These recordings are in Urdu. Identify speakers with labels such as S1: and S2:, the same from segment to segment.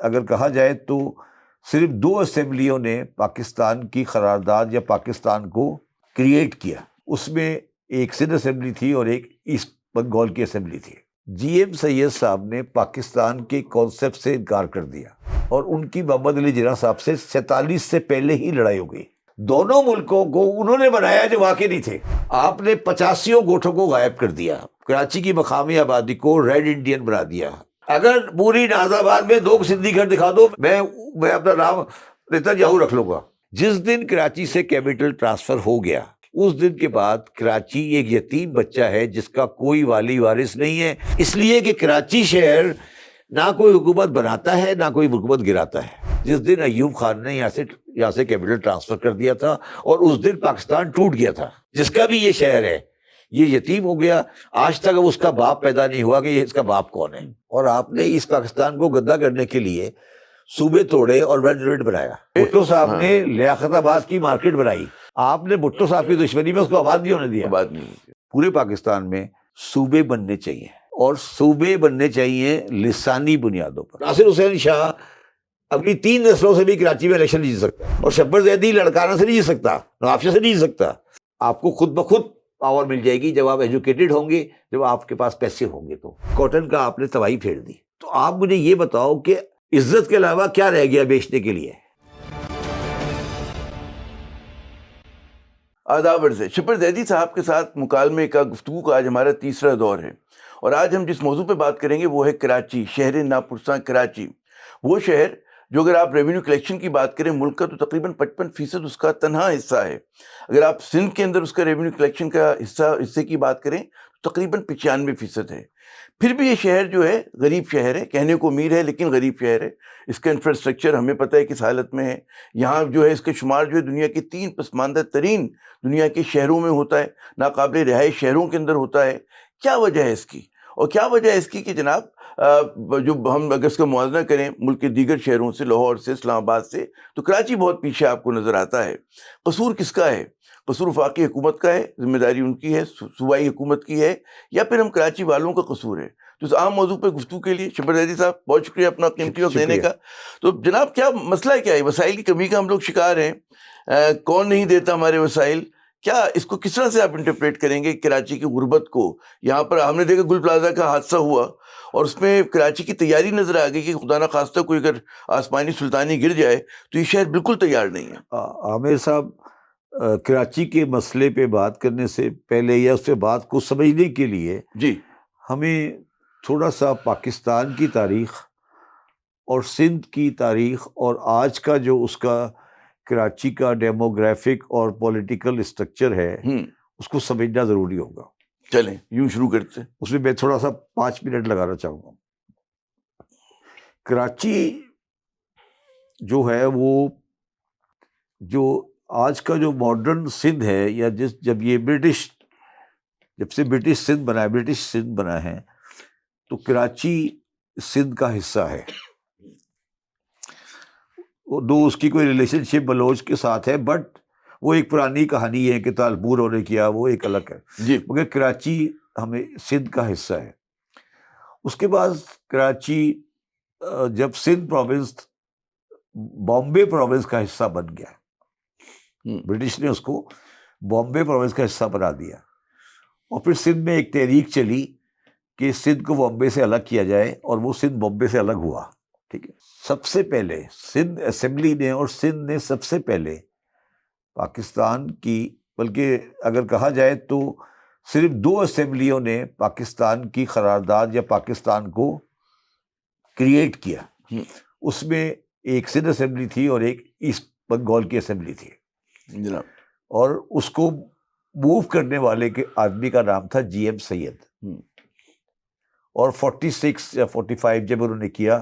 S1: اگر کہا جائے تو صرف 2 اسمبلیوں نے پاکستان کی قرارداد یا پاکستان کو کریٹ کیا. اس میں ایک سندھ اسمبلی تھی اور ایک ایسٹ بنگال کی اسمبلی تھی. جی ایم سید صاحب نے پاکستان کے کانسیپٹ سے انکار کر دیا اور ان کی محمد علی جناح صاحب سے 47 سے پہلے ہی لڑائی ہو گئی. دونوں ملکوں کو انہوں نے بنایا جو واقع نہیں تھے. آپ نے 85 گوٹھوں کو غائب کر دیا, کراچی کی مقامی آبادی کو ریڈ انڈین بنا دیا. اگر پوری ناز آباد میں 2 سندھی گھر دکھا دو, میں اپنا نام نیتن رکھ لوں گا. جس دن کراچی سے کیپٹل ٹرانسفر ہو گیا, اس دن کے بعد کراچی ایک یتیم بچہ ہے جس کا کوئی والی وارث نہیں ہے, اس لیے کہ کراچی شہر نہ کوئی حکومت بناتا ہے نہ کوئی حکومت گراتا ہے. جس دن ایوب خان نے یہاں سے کیپٹل ٹرانسفر کر دیا تھا اور اس دن پاکستان ٹوٹ گیا تھا. جس کا بھی یہ شہر ہے یہ یتیم ہو گیا. آج تک اس کا باپ پیدا نہیں ہوا کہ یہ اس کا باپ کون ہے. اور آپ نے اس پاکستان کو گندا کرنے کے لیے صوبے توڑے اور ریڈ بنایا. بھٹو صاحب نے لیاقت آباد کی مارکیٹ بنائی, آپ نے بھٹو صاحب کی دشمنی میں اس کو آباد نہیں ہونے دیا. پورے پاکستان میں صوبے بننے چاہیے اور صوبے بننے چاہیے لسانی بنیادوں پر. ناصر حسین شاہ اپنی 3 نسلوں سے بھی کراچی میں الیکشن نہیں جیت سکتا, اور شبر زیدی لڑکانہ سے نہیں جیت سکتا, نوابشاہ سے نہیں جیت سکتا. آپ کو خود بخود پاور مل جائے گی جب آپ ایجوکیٹڈ ہوں گے, جب آپ کے پاس پیسے ہوں گے. تو کاٹن کا آپ نے تباہی پھیر دی. تو آپ مجھے یہ بتاؤ کہ عزت کے علاوہ کیا رہ گیا بیچنے کے لیے؟
S2: آداب عرض ہے. شبر زیدی صاحب کے ساتھ مکالمے کا گفتگو کا آج ہمارا تیسرا دور ہے, اور آج ہم جس موضوع پہ بات کریں گے وہ ہے کراچی, شہر ناپرساں کراچی. وہ شہر جو اگر آپ ریونیو کلیکشن کی بات کریں ملک کا, تو تقریباً 55% اس کا تنہا حصہ ہے. اگر آپ سندھ کے اندر اس کا ریونیو کلیکشن کا حصے کی بات کریں تو تقریباً 95% ہے. پھر بھی یہ شہر جو ہے غریب شہر ہے, کہنے کو امیر ہے لیکن غریب شہر ہے. اس کا انفراسٹرکچر ہمیں پتہ ہے کس حالت میں ہے. یہاں جو ہے اس کے شمار جو ہے دنیا کے 3 پسماندہ ترین دنیا کے شہروں میں ہوتا ہے, ناقابل رہائش شہروں کے اندر ہوتا ہے. کیا وجہ ہے اس کی؟ اور کیا وجہ ہے اس کی کہ جناب جو ہم اگر اس کا موازنہ کریں ملک کے دیگر شہروں سے, لاہور سے, اسلام آباد سے, تو کراچی بہت پیچھے آپ کو نظر آتا ہے. قصور کس کا ہے؟ قصور وفاقی حکومت کا ہے, ذمہ داری ان کی ہے, صوبائی حکومت کی ہے, یا پھر ہم کراچی والوں کا قصور ہے؟ تو اس عام موضوع پہ گفتگو کے لیے شبر زیدی صاحب بہت شکریہ اپنا قیمتی وقت دینے کا. تو جناب کیا مسئلہ کیا ہے؟ وسائل کی کمی کا ہم لوگ شکار ہیں, کون نہیں دیتا ہمارے وسائل؟ کیا اس کو کس طرح سے آپ انٹرپریٹ کریں گے کراچی کی غربت کو؟ یہاں پر ہم نے دیکھا گل پلازا کا حادثہ ہوا اور اس میں کراچی کی تیاری نظر آ گئی کہ خدا نہ خواستہ کوئی اگر آسمانی سلطانی گر جائے تو یہ شہر بالکل تیار نہیں ہے.
S1: عامر صاحب, کراچی کے مسئلے پہ بات کرنے سے پہلے یا اس پہ بات کو سمجھنے کے لیے
S2: جی
S1: ہمیں تھوڑا سا پاکستان کی تاریخ اور سندھ کی تاریخ اور آج کا جو اس کا کراچی کا ڈیموگرافک اور پولیٹیکل اسٹرکچر ہے اس کو سمجھنا ضروری ہوگا.
S2: چلیں یوں شروع کرتے ہیں.
S1: اس میں میں تھوڑا سا 5 منٹ لگانا چاہوں گا. کراچی جو ہے وہ جو آج کا جو ماڈرن سندھ ہے, یا جب یہ جب سے برٹش سندھ بنا ہے, تو کراچی سندھ کا حصہ ہے. دو اس کی کوئی ریلیشن شپ بلوچ کے ساتھ ہے, بٹ وہ ایک پرانی کہانی ہے کہ تالپور انہوں نے کیا, وہ ایک الگ ہے.
S2: جی
S1: مگر کراچی ہمیں سندھ کا حصہ ہے. اس کے بعد کراچی جب سندھ پروونس بامبے پروونس کا حصہ بن گیا, برٹش نے اس کو بامبے پروونس کا حصہ بنا دیا, اور پھر سندھ میں ایک تحریک چلی کہ سندھ کو بامبے سے الگ کیا جائے, اور وہ سندھ بامبے سے الگ ہوا. ٹھیک ہے, سب سے پہلے سندھ اسمبلی نے اور سندھ نے سب سے پہلے پاکستان کی, بلکہ اگر کہا جائے تو صرف 2 اسمبلیوں نے پاکستان کی قرارداد یا پاکستان کو کریٹ کیا. اس میں ایک سندھ اسمبلی تھی اور ایک ایسٹ بنگال کی اسمبلی تھی
S2: جناب,
S1: اور اس کو موو کرنے والے کے آدمی کا نام تھا جی ایم سید. اور 46 یا 45 جب انہوں نے کیا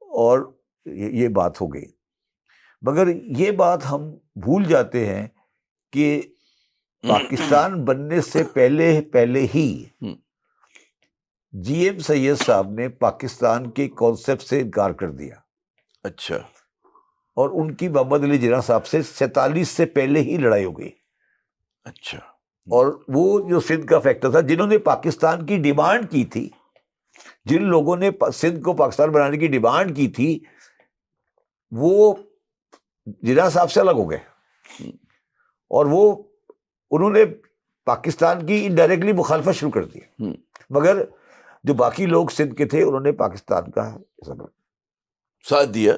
S1: اور یہ بات ہو گئی. مگر یہ بات ہم بھول جاتے ہیں کہ پاکستان بننے سے پہلے ہی جی ایم سید صاحب نے پاکستان کے کانسیپٹ سے انکار کر دیا.
S2: اچھا.
S1: اور ان کی محمد علی جناح صاحب سے 47 سے پہلے ہی لڑائی ہو گئی.
S2: اچھا.
S1: اور وہ جو سندھ کا فیکٹر تھا, جنہوں نے پاکستان کی ڈیمانڈ کی تھی جن لوگوں نے سندھ کو پاکستان بنانے کی ڈیمانڈ کی تھی وہ جناح صاحب سے الگ ہو گئے اور وہ انہوں نے پاکستان کی انڈائریکٹلی مخالفت شروع کر دی، مگر جو باقی لوگ سندھ کے تھے انہوں نے پاکستان کا
S2: ساتھ دیا،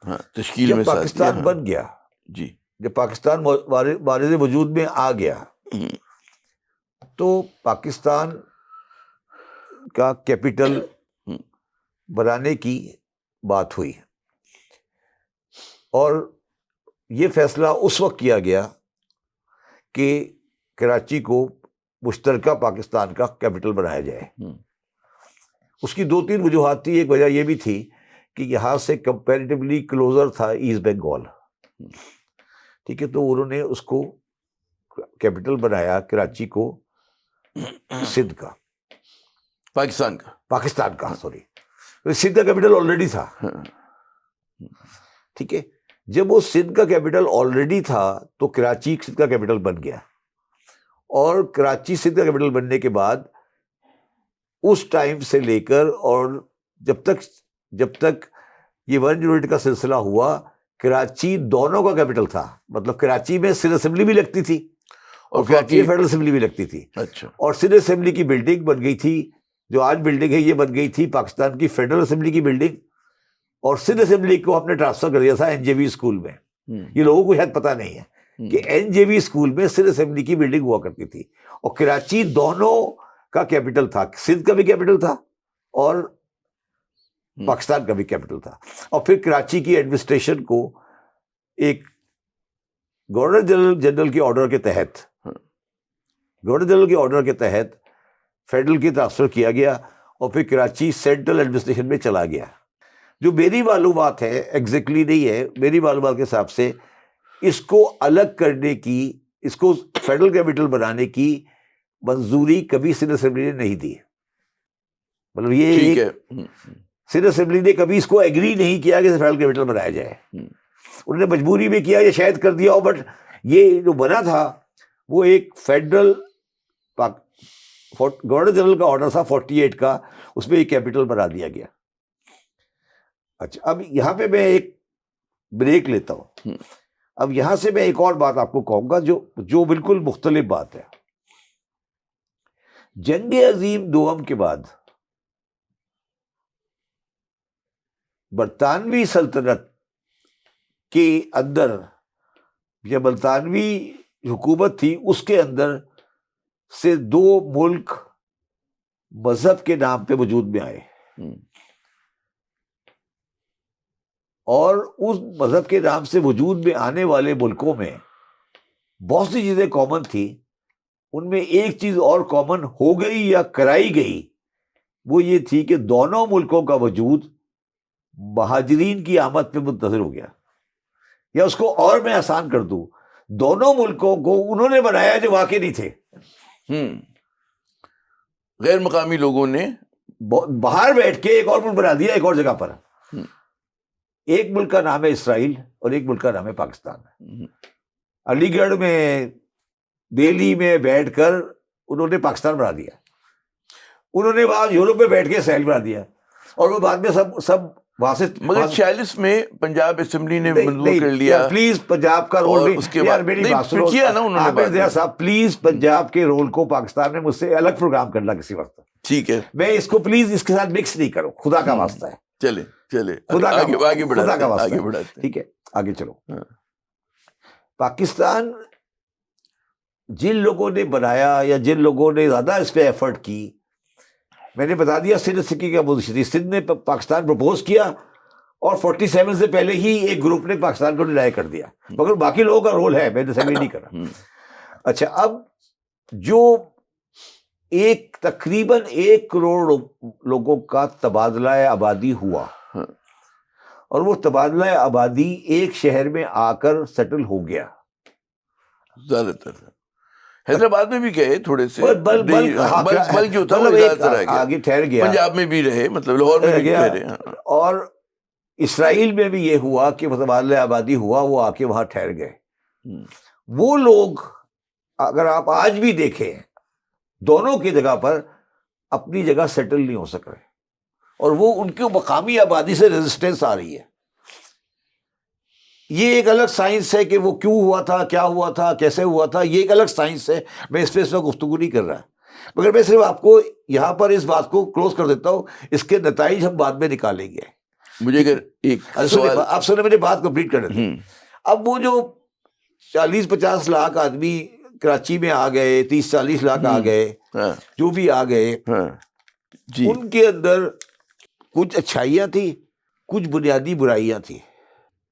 S2: ہاں تشکیل میں
S1: جب پاکستان بن گیا،
S2: جی
S1: جب پاکستان بارز وجود میں آ گیا تو پاکستان کا کیپٹل بنانے کی بات ہوئی اور یہ فیصلہ اس وقت کیا گیا کہ کراچی کو مشترکہ پاکستان کا کیپٹل بنایا جائے۔ اس کی 2-3 وجوہات تھی۔ ایک وجہ یہ بھی تھی کہ یہاں سے کمپیریٹیولی کلوزر تھا ایسٹ بنگال، ٹھیک ہے، تو انہوں نے اس کو کیپٹل بنایا کراچی کو سندھ کا، پاکستان کا سوری، سندھ کا کیپٹل آلریڈی تھا، ٹھیک ہے۔ جب وہ سندھ کا کیپٹل آلریڈی تھا تو کراچی سندھ کا کیپٹل بن گیا، اور کراچی سندھ کا کیپٹل بننے کے بعد اس ٹائم سے لے کر اور جب تک یہ 108 کا سلسلہ ہوا، کراچی دونوں کا کیپٹل تھا، مطلب کراچی میں سندھ اسمبلی بھی لگتی تھی اور کراچی میں فیڈرل اسمبلی بھی لگتی تھی، اور سندھ اسمبلی کی بلڈنگ بن گئی تھی، جو آج بلڈنگ ہے یہ بن گئی تھی پاکستان کی فیڈرل اسمبلی کی بلڈنگ، اور سندھ اسمبلی کو ہم نے ٹرانسفر کر دیا تھا NJV اسکول میں۔ یہ لوگوں کو شاید پتہ نہیں ہے کہ NJV اسکول میں سندھ اسمبلی کی بلڈنگ ہوا کرتی تھی، اور کراچی دونوں کا کیپٹل تھا، سندھ کا بھی کیپٹل تھا اور پاکستان کا بھی کیپٹل تھا۔ اور پھر کراچی کی ایڈمنسٹریشن کو ایک گورنر جنرل کے آرڈر کے تحت فیڈرل کی ٹرانسفر کیا گیا، اور پھر کراچی سینٹرل ایڈمنسٹریشن میں چلا گیا۔ جو میری معلومات ہے، ایگزیکٹلی نہیں ہے، میری معلومات کے حساب سے اس کو الگ کرنے کی، اس کو فیڈرل کیپٹل بنانے کی منظوری کبھی سندھ اسمبلی نے نہیں دی، مطلب یہ سندھ اسمبلی نے کبھی اس کو ایگری نہیں کیا کہ فیڈرل کیپٹل بنایا جائے، انہوں نے مجبوری میں کیا یا شاید کر دیا ہو، بٹ یہ جو بنا تھا وہ ایک فیڈرل گورنر جنرل کا آرڈر تھا 48 کا، اس میں ایک کیپٹل بنا دیا گیا۔ اچھا، اب یہاں پہ میں ایک بریک لیتا ہوں۔ اب یہاں سے میں ایک اور بات آپ کو کہوں گا جو بالکل مختلف بات ہے۔ جنگ عظیم دوم کے بعد برطانوی سلطنت کے اندر، یا برطانوی حکومت تھی اس کے اندر سے 2 ملک مذہب کے نام پہ وجود میں آئے، اور اس مذہب کے نام سے وجود میں آنے والے ملکوں میں بہت سی چیزیں کامن تھی، ان میں ایک چیز اور کامن ہو گئی یا کرائی گئی، وہ یہ تھی کہ دونوں ملکوں کا وجود مہاجرین کی آمد پہ منتظر ہو گیا، یا اس کو اور میں آسان کر دوں، دونوں ملکوں کو انہوں نے بنایا جو واقع نہیں تھے،
S2: غیر مقامی لوگوں نے
S1: باہر بیٹھ کے ایک اور ملک بنا دیا ایک اور جگہ پر۔ ایک ملک کا نام ہے اسرائیل اور ایک ملک کا نام ہے پاکستان۔ علی گڑھ میں، دہلی میں بیٹھ کر انہوں نے پاکستان بنا دیا، انہوں نے وہاں یورپ میں بیٹھ کے اسرائیل بنا دیا، اور وہ بعد میں سب وہاں سے، مگر
S2: 46 میں پنجاب اسمبلی نے منظور کر لیا۔
S1: پلیز پنجاب کا رول صاحب، پلیز پنجاب کے رول کو پاکستان میں مجھ سے الگ پروگرام کرنا کسی وقت،
S2: ٹھیک ہے،
S1: میں اس کو پلیز اس کے ساتھ مکس نہیں کروں، خدا کا واسطہ ہے،
S2: چلے
S1: آگے بڑھاتے، ٹھیک ہے، آگے چلو۔ پاکستان جن لوگوں نے بنایا یا جن لوگوں نے زیادہ اس پہ ایفرٹ کی، میں نے بتا دیا سندھ سکی کا پوزیشن تھی، سندھ نے پاکستان پرپوز کیا، اور 47 سے پہلے ہی ایک گروپ نے پاکستان کو ڈینائی کر دیا، مگر باقی لوگوں کا رول ہے، میں نے سبھی نہیں کرا۔ اچھا، اب جو تقریباً 1 کروڑ لوگوں کا تبادلہ آبادی ہوا، اور وہ تبادلہ آبادی ایک شہر میں آ کر سیٹل ہو گیا،
S2: زیادہ تر حیدرآباد میں بھی گئے تھوڑے سے،
S1: بلکہ
S2: جو تھا
S1: آگے ٹھہر گیا،
S2: پنجاب میں بھی رہے، مطلب لاہور میں بھی رہے،
S1: اور اسرائیل میں بھی یہ ہوا کہ تبادلہ آبادی ہوا، وہ آ کے وہاں ٹھہر گئے۔ وہ لوگ اگر آپ آج بھی دیکھیں دونوں کی جگہ پر اپنی جگہ سیٹل نہیں ہو سک رہے, اور وہ ان کی مقامی آبادی سے ریزسٹنس آ رہی ہے. یہ ایک الگ سائنس ہے کہ وہ کیوں ہوا تھا, کیا ہوا تھا, کیسے ہوا تھا, یہ ایک الگ سائنس ہے, میں اس پہ اس وقت گفتگو نہیں کر رہا, مگر میں صرف آپ کو یہاں پر اس بات کو کلوز کر دیتا ہوں, اس کے نتائج ہم بعد میں نکالیں گے.
S2: مجھے اگر ایک سوال
S1: آپ سنیں, میری بات کمپلیٹ کر دیتے. اب وہ جو 40-50 لاکھ آدمی کراچی میں آ گئے, 30-40 لاکھ آ گئے, جو بھی آ گئے,
S2: جی
S1: ان کے اندر کچھ اچھائیاں تھیں, کچھ بنیادی برائیاں تھیں.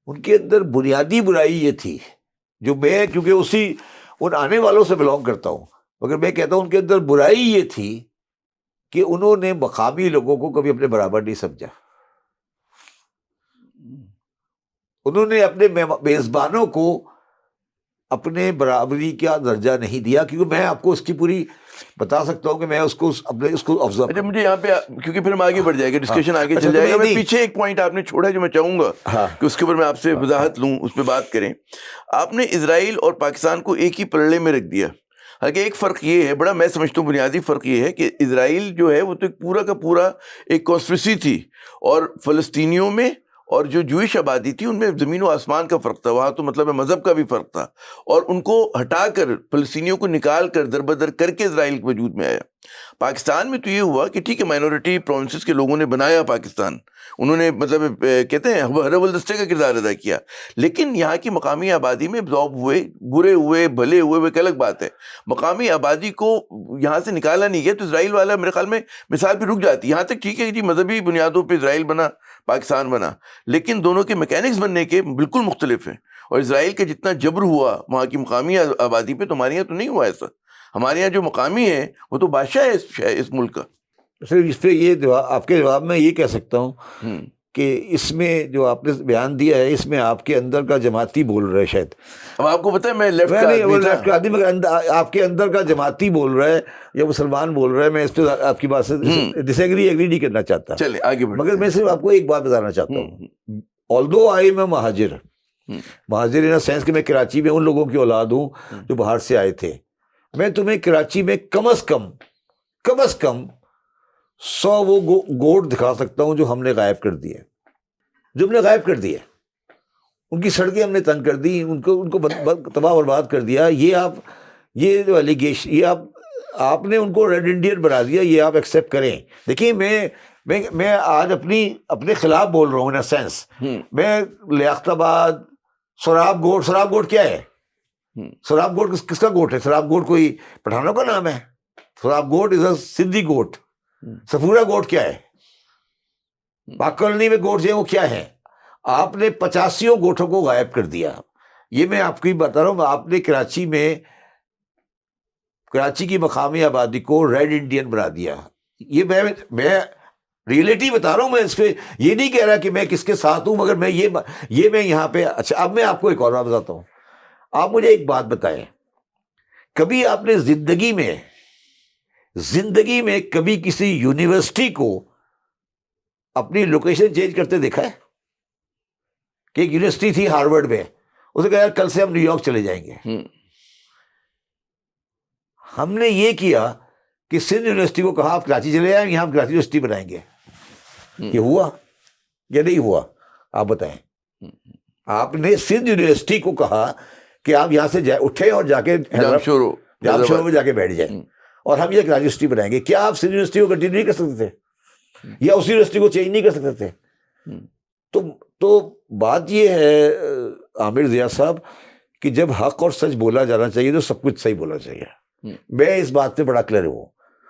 S1: ان کے اندر بنیادی برائی یہ تھی, جو میں کیونکہ اسی ان آنے والوں سے بلانگ کرتا ہوں, مگر میں کہتا ہوں ان کے اندر برائی یہ تھی کہ انہوں نے مقامی لوگوں کو کبھی اپنے برابر نہیں سمجھا. انہوں نے اپنے میزبانوں کو اپنے برابری کا درجہ نہیں دیا, کیونکہ میں آپ کو اس کی پوری بتا سکتا ہوں کہ میں اس کو اپنے اس کو آبزرو.
S2: اچھا مجھے یہاں پہ, کیونکہ پھر ہم آگے بڑھ جائے گا, ڈسکشن آگے چل جائے گا, میں پیچھے ایک پوائنٹ آپ نے چھوڑا جو میں چاہوں گا کہ اس کے اوپر میں آپ سے وضاحت لوں, اس پہ بات کریں. آپ نے اسرائیل اور پاکستان کو ایک ہی پلڑے میں رکھ دیا. حالانکہ ایک فرق یہ ہے, بڑا میں سمجھتا ہوں بنیادی فرق یہ ہے کہ اسرائیل جو ہے وہ تو ایک پورا کا پورا ایک کانسپریسی تھی, اور فلسطینیوں میں اور جو جوئش آبادی تھی ان میں زمین و آسمان کا فرق تھا. وہاں تو مطلب مذہب کا بھی فرق تھا, اور ان کو ہٹا کر فلسطینیوں کو نکال کر دربدر کر کے اسرائیل وجود میں آیا. پاکستان میں تو یہ ہوا کہ ٹھیک ہے مائنورٹی پروونسز کے لوگوں نے بنایا پاکستان, انہوں نے مطلب کہتے ہیں ہرولدستے کا کردار ادا کیا, لیکن یہاں کی مقامی آبادی میں ابزارب ہوئے, برے ہوئے بھلے ہوئے, وہ ایک الگ بات ہے. مقامی آبادی کو یہاں سے نکالا نہیں گیا, تو اسرائیل والا میرے خیال میں مثال پہ رک جاتی. یہاں تک ٹھیک ہے جی مذہبی بنیادوں پہ اسرائیل بنا, پاکستان بنا, لیکن دونوں کے میکینکس بننے کے بالکل مختلف ہیں. اور اسرائیل کا جتنا جبر ہوا وہاں کی مقامی آبادی پہ, تو ہمارے یہاں تو نہیں ہوا ایسا. ہمارے یہاں جو مقامی ہیں وہ تو بادشاہ ہے اس ملک کا.
S1: صرف اس پہ یہ آپ کے جواب میں یہ کہہ سکتا ہوں کہ اس میں جو آپ نے بیان دیا ہے, اس میں آپ کے اندر کا جماعتی بول رہا ہے شاید.
S2: اب آپ کو پتہ ہے میں لیفٹ کا
S1: آدمی, مگر آپ کے اندر کا جماعتی بول رہا ہے یا مسلمان بول رہا ہے, میں اس پہ آپ کی بات سے ڈس ایگری نہیں کرنا چاہتا.
S2: چلے آگے بڑھیں.
S1: مگر میں صرف آپ کو ایک بات بتانا چاہتا ہوں. although I am a مہاجر ان اے سینس کہ میں کراچی میں ان لوگوں کی اولاد ہوں جو باہر سے آئے تھے, میں تمہیں کراچی میں کم از کم 100 وہ گوٹ دکھا سکتا ہوں جو ہم نے غائب کر دیے, ان کی سڑکیں ہم نے تنگ کر دی, ان کو تباہ برباد کر دیا. یہ جو ایلیگیشن, یہ آپ نے ان کو ریڈ انڈین بنا دیا, یہ آپ ایکسیپٹ کریں. دیکھیے میں آج اپنے خلاف بول رہا ہوں ان اے سینس. میں لیاقت آباد, سراب گوٹ کیا ہے؟ سراب گوٹ کس کا گوٹ ہے؟ سراب گوٹ کوئی پٹھانوں کا نام ہے؟ سراب گوٹ از اے سندھی گوٹ. سفورا گوٹ کیا ہے؟ پاک کالونی میں گوٹ جو ہے وہ کیا ہے؟ آپ نے 85 گوٹوں کو غائب کر دیا. یہ میں آپ کو بتا رہا ہوں, آپ نے کراچی کی مقامی آبادی کو ریڈ انڈین بنا دیا. یہ میں ریئلٹی بتا رہا ہوں, میں اس پہ یہ نہیں کہہ رہا کہ میں کس کے ساتھ ہوں, مگر میں یہاں پہ. اچھا اب میں آپ کو ایک اور بات بتاتا ہوں. آپ مجھے ایک بات بتائیں, کبھی آپ نے زندگی میں کبھی کسی یونیورسٹی کو اپنی لوکیشن چینج کرتے دیکھا ہے؟ کہ ایک یونیورسٹی تھی ہارورڈ میں, اسے کہا یار کل سے ہم نیو یارک چلے جائیں گے. ہم نے یہ کیا کہ سندھ یونیورسٹی کو کہا آپ کراچی چلے جائیں, یہاں ہم کراچی یونیورسٹی بنائیں گے. یہ ہوا یا نہیں ہوا؟ آپ بتائیں. آپ نے سندھ یونیورسٹی کو کہا کہ آپ یہاں سے اٹھے اور جا کے جامشورو میں جا کے بیٹھ جائیں, اور ہم یہ کراچی یونیورسٹی بنائیں گے. کیا آپ سندھ یونیورسٹی کو کنٹینیو نہیں کر سکتے تھے, یا اسی یونیورسٹی کو چینج نہیں کر سکتے تھے؟ تو بات یہ ہے عامر ضیاء صاحب کہ جب حق اور سچ بولا جانا چاہیے تو سب کچھ صحیح بولا چاہیے. میں اس بات پہ بڑا کلیئر ہوں,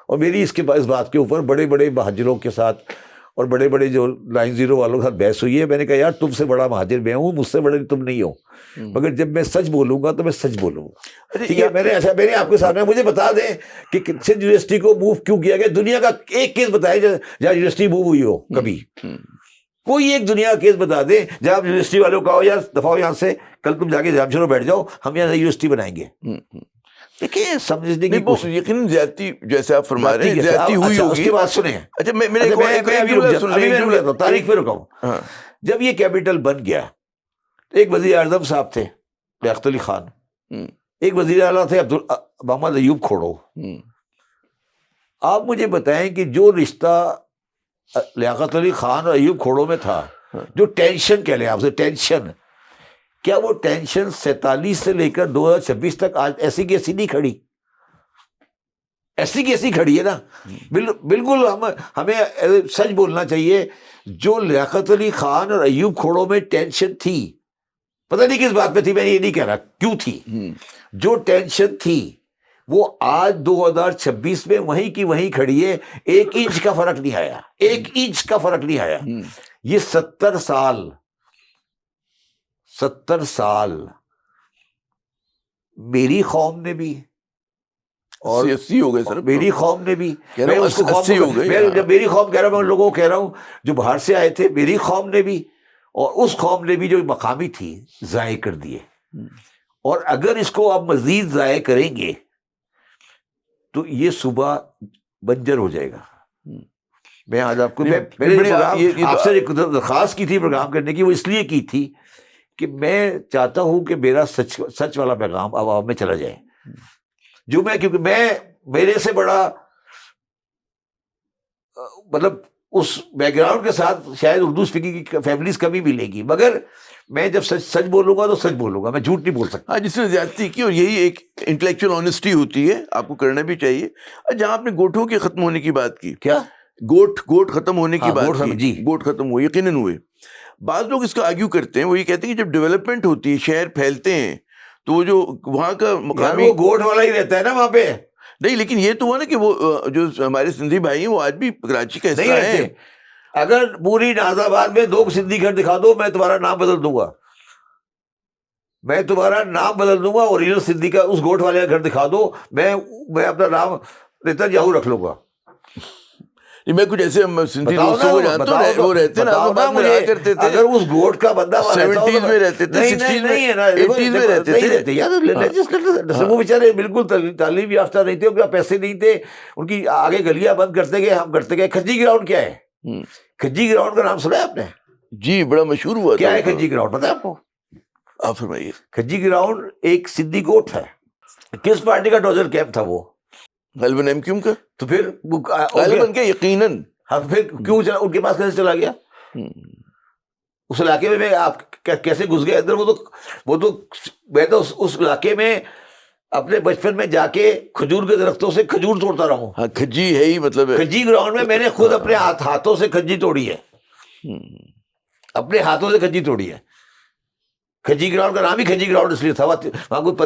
S1: اور میری اس بات کے اوپر بڑے بڑے مہاجروں کے ساتھ اور بڑے بڑے جو 90 والوں کے ساتھ بحث ہوئی ہے. میں نے کہا یار تم سے بڑا مہاجر میں ہوں, مجھ سے بڑے تم نہیں ہو, مگر جب میں سچ بولوں گا تو میں سچ بولوں گا. ٹھیک ہے, میں نے آپ کے سامنے, مجھے بتا دیں کہ سندھ یونیورسٹی کو موو کیوں کیا گیا. دنیا کا ایک کیس بتائے جہاں یونیورسٹی موو ہوئی ہو کبھی. کوئی ایک دنیا کا کیس بتا دیں جہاں آپ یونیورسٹی والوں کا ہو یار دفاع یہاں سے, کل تم جا کے جامشورو بیٹھ جاؤ, ہم یہاں یونیورسٹی بنائیں گے. دیکھیے سمجھنے کی کوشش,
S2: یقیناً زیادتی جیسے آپ فرما رہے ہیں زیادتی ہوئی ہوگی.
S1: اس کی بات سنیں.
S2: اچھا میں
S1: تاریخ پہ رکا ہوں. جب یہ کیپٹل بن گیا, ایک وزیر اعظم صاحب تھے لیاقت علی خان, ایک وزیر اعلیٰ تھے محمد ایوب کھوڑو. آپ مجھے بتائیں کہ جو رشتہ لیاقت علی خان اور ایوب کھوڑوں میں تھا، جو ٹینشن کہہ لیں آپ سے، ٹینشن، کیا وہ ٹینشن 47 سے لے کر 2026 تک آج ایسی کی ایسی نہیں کھڑی؟ ایسی کی ایسی کھڑی ہے نا. بالکل ہمیں سچ بولنا چاہیے. جو لیاقت علی خان اور ایوب کھوڑوں میں ٹینشن تھی، پتہ نہیں کس بات پہ تھی، میں یہ نہیں کہہ رہا کیوں تھی، جو ٹینشن تھی وہ آج 2026 میں وہیں کی وہیں کھڑی ہے. 1 انچ کا فرق نہیں آیا، 1 انچ کا فرق نہیں آیا. یہ 70 سال میری قوم نے بھی اور
S2: 80 ہو گئے سر،
S1: میری قوم نے بھی، میں اس کو
S2: 80 ہو گئے.
S1: جب میری قوم کہہ رہا ہوں، میں ان لوگوں کو کہہ رہا ہوں جو باہر سے آئے تھے، میری قوم نے بھی اور اس قوم نے بھی جو مقامی تھی ضائع کر دیے. اور اگر اس کو آپ مزید ضائع کریں گے تو یہ صبح بنجر ہو جائے گا. میں آج آپ کو آپ سے ایک درخواست کی تھی پروگرام کرنے کی، وہ اس لیے کی تھی کہ میں چاہتا ہوں کہ میرا سچ والا پیغام عوام میں چلا جائے. جو کیونکہ میرے سے بڑا مطلب اس بیک گراؤنڈ کے ساتھ شاید اردو اسپیکنگ کی فیملیز کمی ملے گی، مگر میں جب سچ بولوں گا تو سچ بولوں گا، میں جھوٹ نہیں بول سکتا.
S2: ہاں، جس نے زیادتی کی، اور یہی ایک انٹلیکچوئل آنیسٹی ہوتی ہے، آپ کو کرنا بھی چاہیے. جہاں آپ نے گوٹوں کے ختم ہونے کی بات کی،
S1: کیا
S2: گوٹ ختم ہونے کی بات کی،
S1: جی
S2: گوٹ ختم ہوئے، یقیناً ہوئے. بعض لوگ اس کا آرگیو کرتے ہیں، وہ یہ کہتے ہیں کہ جب ڈیولپمنٹ ہوتی ہے، شہر پھیلتے ہیں، تو وہ جو وہاں کا مقامی،
S1: وہ گوٹ والا ہی رہتا ہے نا وہاں پہ.
S2: نہیں، لیکن یہ تو ہوا نا کہ وہ جو ہمارے سندھی بھائی ہیں وہ آج بھی کراچی کا حصہ ہیں.
S1: اگر پوری ناز آباد میں 2 سندھی گھر دکھا دو، میں تمہارا نام بدل دوں گا، میں تمہارا نام بدل دوں گا. اوریجنل سندھی کا اس گوٹ والے کا گھر دکھا دو، میں اپنا نام نیتن رکھ لوں گا.
S2: میں کچھ ایسے سندھی دوستوں کو جانتا ہوں، وہ رہتے نا، کرتے تھے،
S1: اگر اس گوٹ کا بندہ
S2: 70s میں رہتے تھے، 60s میں، 80s میں رہتے تھے.
S1: وہ بیچارے بالکل تعلیم یافتہ نہیں تھے، ان کے پیسے نہیں تھے، ان کی آگے گلیاں بند کرتے گئے، ہم کرتے گئے. کھجی گراؤنڈ کیا ہے؟ کھجی گراؤنڈ کا نام سنا ہے آپ نے؟
S2: جی، بڑا مشہور ہوا.
S1: کیا ہے کھجی گراؤنڈ، پتہ ہے آپ کو؟
S2: آپ فرمائیے.
S1: کھجی گراؤنڈ ایک سندھی گوٹ ہے. کس پارٹی کا ڈوزر کیمپ تھا وہ؟
S2: غالباً ایم کیو کا.
S1: تو پھر
S2: غالباً کیا، یقیناً.
S1: پھر کیوں ان کے پاس کیسے چلا گیا اس علاقے میں آپ کیسے گھس گئے اندر؟ وہ تو میں تو اس علاقے میں اپنے بچپن میں جا کے کھجور کے درختوں سے کھجور توڑتا رہا ہوں.
S2: ہاں، کھجی ہے ہی، مطلب
S1: کھجی گراؤنڈ میں نے خود اپنے ہاتھوں سے کھجی توڑی ہے، اپنے ہاتھوں سے کھجی توڑی ہے. کھجی گراؤنڈ کا نام ہی کھجی گراؤنڈ اس لیے تھا، وہاں کوئی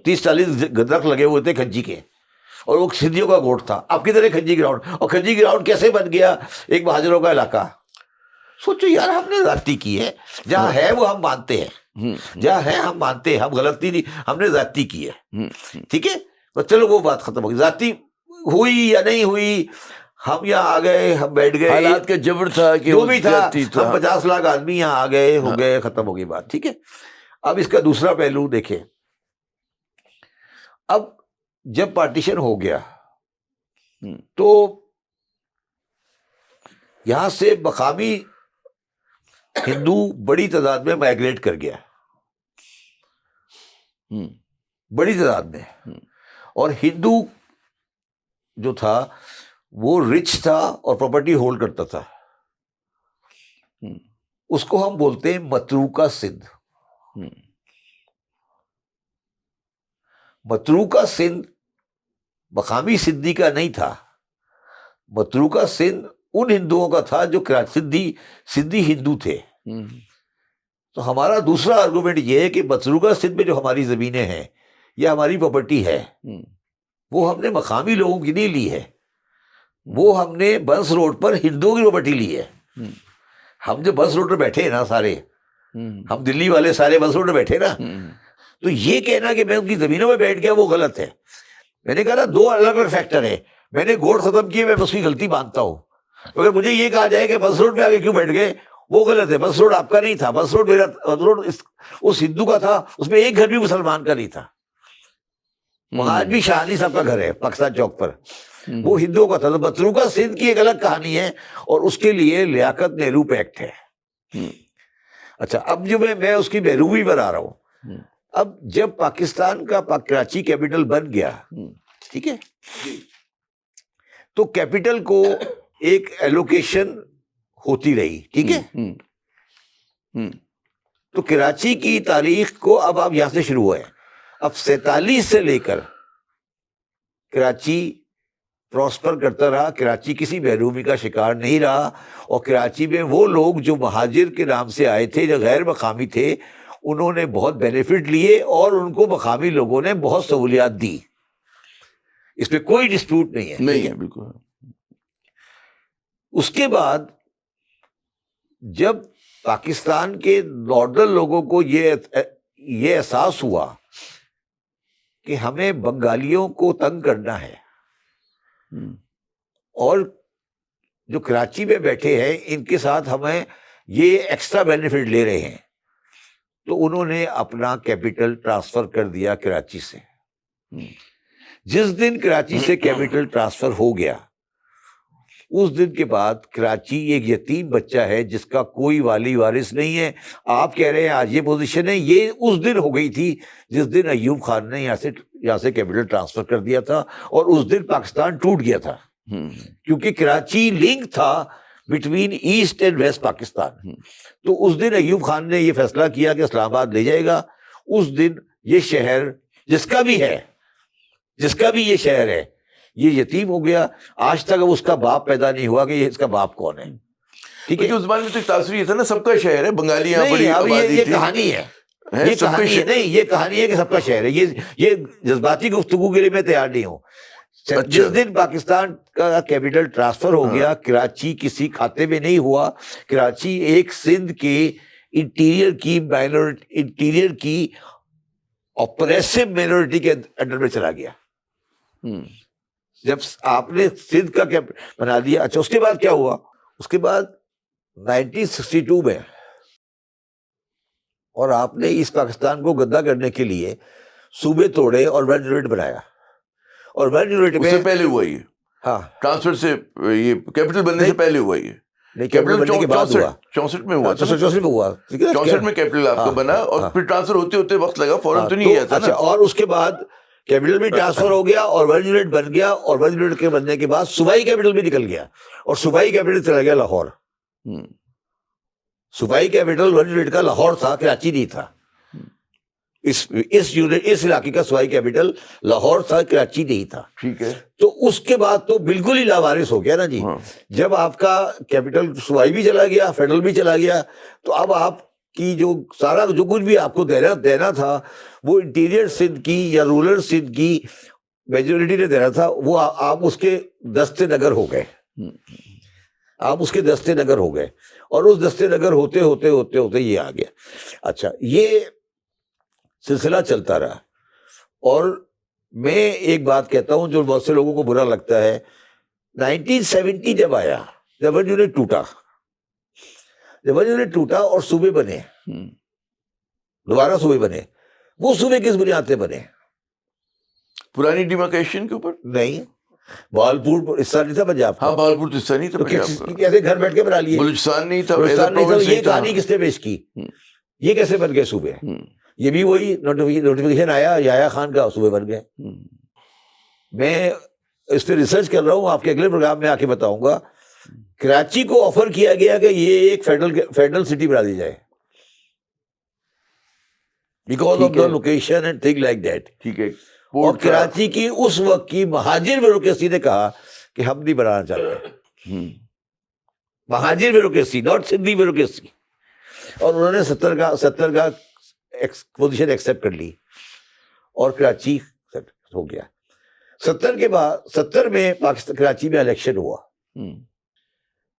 S1: 30-40 درخت لگے ہوئے تھے کھجی کے، اور وہ سندھیوں کا گوٹ تھا. اب کدھر ہے کھجی گراؤنڈ؟ اور کھجی گراؤنڈ کیسے بن گیا؟ ایک مہاجروں کا علاقہ. سوچو یار، ہم نے زیادتی کی ہے. جہاں ہے وہ ہم مانتے ہیں، جہاں ہے ہم مانتے ہیں، ہم غلطی نہیں، ہم نے زیادتی کی ہے. ٹھیک ہے، تو چلو وہ بات ختم ہو گئی. زیادتی ہوئی یا نہیں ہوئی، ہم یہاں آ گئے، ہم بیٹھ گئے،
S2: حالات کا جبر تھا کہ
S1: جو بھی تھا، ہم
S2: 50
S1: لاکھ آدمی یہاں آ گئے، ہو گئے، ختم ہو گئی بات. ٹھیک ہے. اب اس کا دوسرا پہلو دیکھیں. اب جب پارٹیشن ہو گیا تو یہاں سے مقامی ہندو بڑی تعداد میں مائیگریٹ کر گیا، بڑی تعداد میں. اور ہندو جو تھا وہ رچ تھا اور پراپرٹی ہولڈ کرتا تھا. اس کو ہم بولتے ہیں متروکہ سندھ. متروکہ سندھ مقامی سندھی کا نہیں تھا. متروکہ سندھ ان ہندوؤں کا تھا جو سندھی ہندو تھے. تو ہمارا دوسرا آرگومنٹ یہ ہے کہ متروکہ سندھ میں جو ہماری زمینیں ہیں یا ہماری پراپرٹی ہے، وہ ہم نے مقامی لوگوں کی نہیں لی ہے، وہ ہم نے بنس روڈ پر ہندوؤں کی پراپرٹی لی ہے. ہم جو بنس روڈ پر بیٹھے ہیں نا سارے، ہم دلی والے سارے بنس روڈ پر بیٹھے نا، تو یہ کہنا کہ میں ان کی زمینوں میں بیٹھ گیا وہ غلط ہے. میں نے کہا نا 2 الگ الگ فیکٹر ہیں. میں نے گوٹ ختم کیے، میں اس کی غلطی مانتا ہوں. اگر مجھے یہ کہا جائے کہ بس روڈ پہ آگے کیوں بیٹھ گئے، وہ غلط ہے. بس روڈ آپ کا نہیں تھا، بس روڈ میرا، بس روڈ اس ہندو کا تھا، اس میں ایک گھر بھی مسلمان کا نہیں تھا. وہاں آج بھی شاہانی صاحب کا گھر ہے پاکستان چوک پر، وہ ہندوؤں کا تھا. تو متروکہ سندھ کی ایک الگ کہانی ہے، اور اس کے لیے لیاقت نہرو ایکٹ ہے. اچھا، اب جو میں اس کی محرومی پر آ رہا ہوں. اب جب پاکستان کا کراچی کیپٹل بن گیا، ٹھیک ہے، تو کیپٹل کو ایک ایلوکیشن ہوتی رہی, ٹھیک ہے. تو کراچی کی تاریخ کو اب آپ یہاں سے شروع ہوئے. اب 47 سے لے کر کراچی پراسپر کرتا رہا, کراچی کسی محرومی کا شکار نہیں رہا, اور کراچی میں وہ لوگ جو مہاجر کے نام سے آئے تھے, جو غیر مقامی تھے, انہوں نے بہت بینیفٹ لیے اور ان کو مقامی لوگوں نے بہت سہولیات دی. اس پہ کوئی ڈسپیوٹ نہیں ہے.
S2: نہیں ہے بالکل.
S1: اس کے بعد جب پاکستان کے نارڈرن لوگوں کو یہ احساس ہوا کہ ہمیں بنگالیوں کو تنگ کرنا ہے اور جو کراچی میں بیٹھے ہیں ان کے ساتھ ہمیں یہ ایکسٹرا بینیفٹ لے رہے ہیں, تو انہوں نے اپنا کیپٹل ٹرانسفر کر دیا کراچی سے. جس دن کراچی سے کیپٹل ٹرانسفر ہو گیا, اس دن کے بعد کراچی ایک یتیم بچہ ہے جس کا کوئی والی وارث نہیں ہے. آپ کہہ رہے ہیں آج یہ پوزیشن ہے, یہ اس دن ہو گئی تھی جس دن ایوب خان نے یہاں سے کیپٹل ٹرانسفر کر دیا تھا, اور اس دن پاکستان ٹوٹ گیا تھا, کیونکہ کراچی لنک تھا between East and West Pakistan. تو اس دن ایوب خان نے یہ فیصلہ کیا کہ اسلام آباد لے جائے گا. اس دن یہ شہر جس کا بھی یہ شہر ہے, یہ یتیم ہو گیا. آج تک اس کا باپ پیدا نہیں ہوا کہ یہ اس کا باپ کون ہے. ٹھیک ہے,
S2: اس زمانے میں تو تاثر یہ تھا نا, سب کا شہر ہے, بنگالیاں بڑی آبادی
S1: یہ
S2: تھی.
S1: کہانی ہے, یہ کہانی ہے کہ سب کا شہر ہے. یہ جذباتی گفتگو کے لیے میں تیار نہیں ہوں. جس دن پاکستان کا کیپٹل ٹرانسفر ہو گیا, کراچی کسی کھاتے میں نہیں ہوا. کراچی ایک سندھ کے انٹیریئر کی اپریسو مائنورٹی کے انڈر میں چلا گیا. جب آپ نے سندھ کا بنا دیا. اچھا, اس کے بعد کیا ہوا؟ اس کے بعد 1962 میں, اور آپ نے اس پاکستان کو گندا کرنے کے لیے صوبے توڑے اور ون یونٹ بنایا. اور ون یونٹ میں
S2: اس سے پہلے ہوا یہ,
S1: ہاں
S2: ٹرانسفر سے, یہ کیپٹل بننے سے پہلے ہوا یہ.
S1: نہیں, کیپٹل بننے کے بعد ہوا,
S2: 64 میں ہوا,
S1: 64 میں ہوا.
S2: 64 میں کیپٹل آپ کا بنا, اور پھر ٹرانسفر ہوتے ہوتے وقت لگا, فوراً تو نہیں گیا تھا.
S1: اچھا, اور اس کے بعد کیپٹل بھی ٹرانسفر ہو گیا اور ون یونٹ بن گیا, اور ون یونٹ کے بننے کے بعد صوبائی کیپٹل بھی نکل گیا, اور صوبائی کیپٹل چلا گیا لاہور. صوبائی کیپٹل ون یونٹ کا لاہور تھا, کراچی نہیں تھا. اس علاقے کا صوبائی کیپٹل لاہور تھا, کراچی نہیں تھا.
S2: ٹھیک ہے.
S1: تو اس کے بعد تو بالکل ہی لاوارث ہو گیا نا جی. جب آپ کا کیپٹل صوبائی بھی چلا گیا, فیڈرل بھی چلا گیا, تو اب آپ کی جو کچھ بھی آپ کو دینا تھا وہ انٹیریئر سندھ کی یا رورل سندھ کی میجورٹی نے دینا تھا, وہ آپ اس کے دستے نگر ہو گئے. اور اس دستے نگر ہوتے ہوتے یہ آ گیا. اچھا, یہ سلسلہ چلتا رہا. اور میں ایک بات کہتا ہوں جو بہت سے لوگوں کو برا لگتا ہے, 1970 جب آیا, جب ون یونٹ ٹوٹا اور صوبے بنے, دوبارہ صوبے بنے, وہ صوبے کس بنیاد پہ بنے؟
S2: پرانی ڈیمارکیشن کے اوپر.
S1: نہیں, بہاولپور حصہ نہیں تھا پنجاب کا.
S2: ہاں, بہاولپور حصہ نہیں تھا پنجاب کا.
S1: کیسے گھر بیٹھ کے بنا لیے؟
S2: بلوچستان نہیں تھا.
S1: یہ کہانی کس نے پیش کی؟ یہ کیسے بن گئے صوبے؟ یہ بھی وہی نوٹیفیکیشن آیا, یحییٰ خان کا, صوبے بن گئے. میں اس پہ ریسرچ کر رہا ہوں, آپ کے اگلے پروگرام میں آ کے بتاؤں گا. کراچی کو آفر کیا گیا کہ یہ ایک فیڈرل سٹی بنا دی جائے, because of the location and thing like that.
S2: ٹھیک ہے.
S1: اور کراچی کی اس وقت کی مہاجر بیوروکریسی نے کہا کہ ہم نہیں بنانا چاہتے. مہاجر بیوروکریسی, ناٹ سندھی بیوروکریسی. اور انہوں نے 70 کا پوزیشن ایکسیپٹ کر لی اور کراچی ہو گیا. 70 کے بعد 70 میں کراچی میں الیکشن ہوا.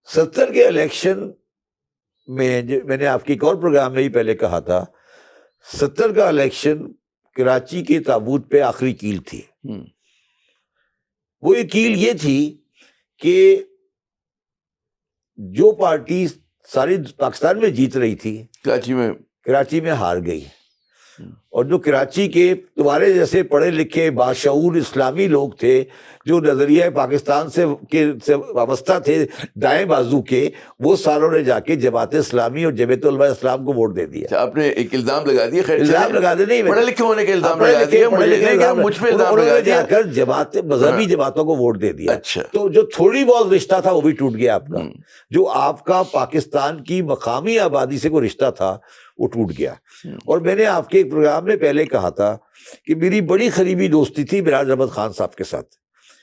S1: 70 کے الیکشن میں میں نے آپ کی ایک اور پروگرام میں ہی پہلے کہا تھا, 70 کا الیکشن کراچی کے تابوت پہ آخری کیل تھی. وہ کیل یہ تھی کہ جو پارٹی ساری پاکستان میں جیت رہی تھی,
S2: کراچی میں
S1: ہار گئی. اور جو کراچی کے تمہارے جیسے پڑھے لکھے باشعور اسلامی لوگ تھے جو نظریہ پاکستان سے وابستہ تھے دائیں بازو کے، وہ ساروں نے جا کے جماعت اسلامی اور جمعیت علماء اسلام کو ووٹ دے دیا.
S2: آپ نے ایک الزام لگا دیا، خیر
S1: الزام لگا دے نہیں،
S2: پڑھے لکھے ہونے کے الزام لگا دیا، مجھ پہ الزام لگا دیا،
S1: جا کر جماعت مذہبی جماعتوں کو ووٹ دے دیا.
S2: اچھا،
S1: تو جو تھوڑی بہت رشتہ تھا وہ بھی ٹوٹ گیا آپ کا، جو آپ کا پاکستان کی مقامی آبادی سے کوئی رشتہ تھا وہ ٹوٹ گیا. اور میں نے آپ کے ایک پروگرام میں پہلے کہا تھا کہ میری بڑی قریبی دوستی تھی میراج احمد خان صاحب کے ساتھ،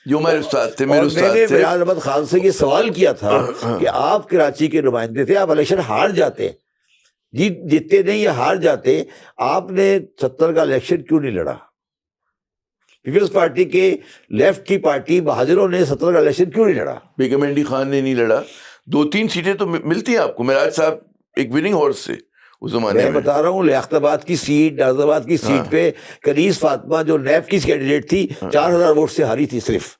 S2: جو ہمارے استاد تھے،
S1: اور میں نے میراج احمد خان سے یہ سوال کیا تھا کہ آپ کراچی کے نمائندے تھے، آپ الیکشن ہار جاتے، جیتتے نہیں یا ہار جاتے، آپ نے 70 کا الیکشن کیوں نہیں لڑا؟ پیپلز پارٹی کے لیفٹ کی پارٹی مہاجروں نے 70 کا الیکشن کیوں نہیں لڑا؟
S2: بیگم مہندی خان نے نہیں لڑا. 2-3 سیٹیں تو ملتی ہیں آپ کو. میراج صاحب ایک وننگ ہارس سے اس زمانے
S1: میں بتا رہا ہوں، لیاقت آباد کی سیٹ، ناز آباد کی سیٹ پہ کنیز فاطمہ جو نیب کی کینڈیڈیٹ تھی 4000 ووٹ سے ہاری تھی صرف.